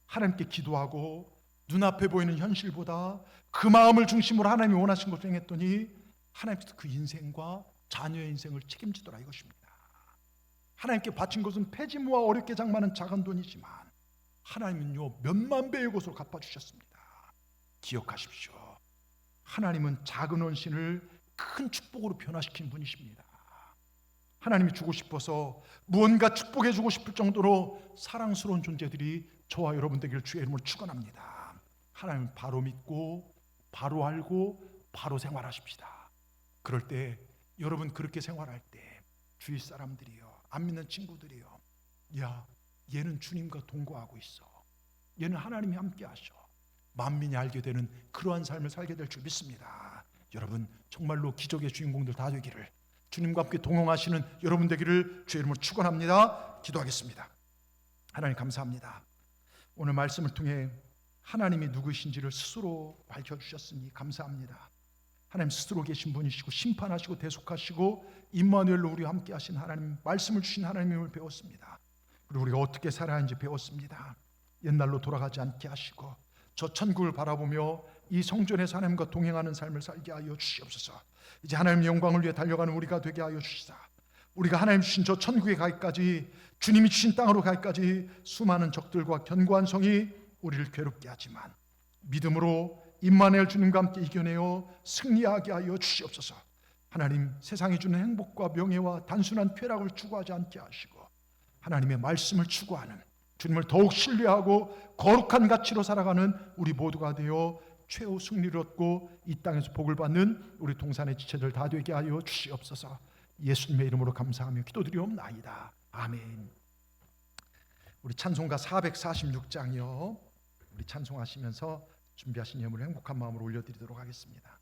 하나님께 기도하고 눈앞에 보이는 현실보다 그 마음을 중심으로 하나님이 원하신 것을 행했더니 하나님께서 그 인생과 자녀의 인생을 책임지더라 이것입니다. 하나님께 바친 것은 폐지 모아 어렵게 장만한 작은 돈이지만 하나님은요 몇만 배의 것으로 갚아주셨습니다. 기억하십시오. 하나님은 작은 헌신을 큰 축복으로 변화시킨 분이십니다. 하나님이 주고 싶어서 무언가 축복해 주고 싶을 정도로 사랑스러운 존재들이 저와 여러분 되기를 주의 이름으로 축원합니다. 하나님은 바로 믿고 바로 알고 바로 생활하십시다. 그럴 때 여러분 그렇게 생활할 때 주위 사람들이요, 안 믿는 친구들이요, 야 얘는 주님과 동거하고 있어, 얘는 하나님이 함께 하셔, 만민이 알게 되는 그러한 삶을 살게 될 줄 믿습니다. 여러분 정말로 기적의 주인공들 다 되기를, 주님과 함께 동행하시는 여러분 되기를 주의 이름으로 축원합니다. 기도하겠습니다. 하나님 감사합니다. 오늘 말씀을 통해 하나님이 누구신지를 스스로 밝혀주셨으니 감사합니다. 하나님 스스로 계신 분이시고 심판하시고 대속하시고 임마누엘로 우리와 함께 하신 하나님, 말씀을 주신 하나님을 배웠습니다. 그리고 우리가 어떻게 살아야 하는지 배웠습니다. 옛날로 돌아가지 않게 하시고 저 천국을 바라보며 이 성전에서 하나님과 동행하는 삶을 살게 하여 주시옵소서. 이제 하나님의 영광을 위해 달려가는 우리가 되게 하여 주시사 우리가 하나님 주신 저 천국에 가기까지, 주님이 주신 땅으로 가기까지 수많은 적들과 견고한 성이 우리를 괴롭게 하지만 믿음으로 임마누엘 주님과 함께 이겨내어 승리하게 하여 주시옵소서. 하나님 세상이 주는 행복과 명예와 단순한 쾌락을 추구하지 않게 하시고 하나님의 말씀을 추구하는, 주님을 더욱 신뢰하고 거룩한 가치로 살아가는 우리 모두가 되어 최후 승리를 얻고 이 땅에서 복을 받는 우리 동산의 지체들 다 되게 하여 주시옵소서. 예수님의 이름으로 감사하며 기도드리옵나이다. 아멘. 우리 찬송가 446장이요, 우리 찬송하시면서 준비하신 예물을 행복한 마음으로 올려드리도록 하겠습니다.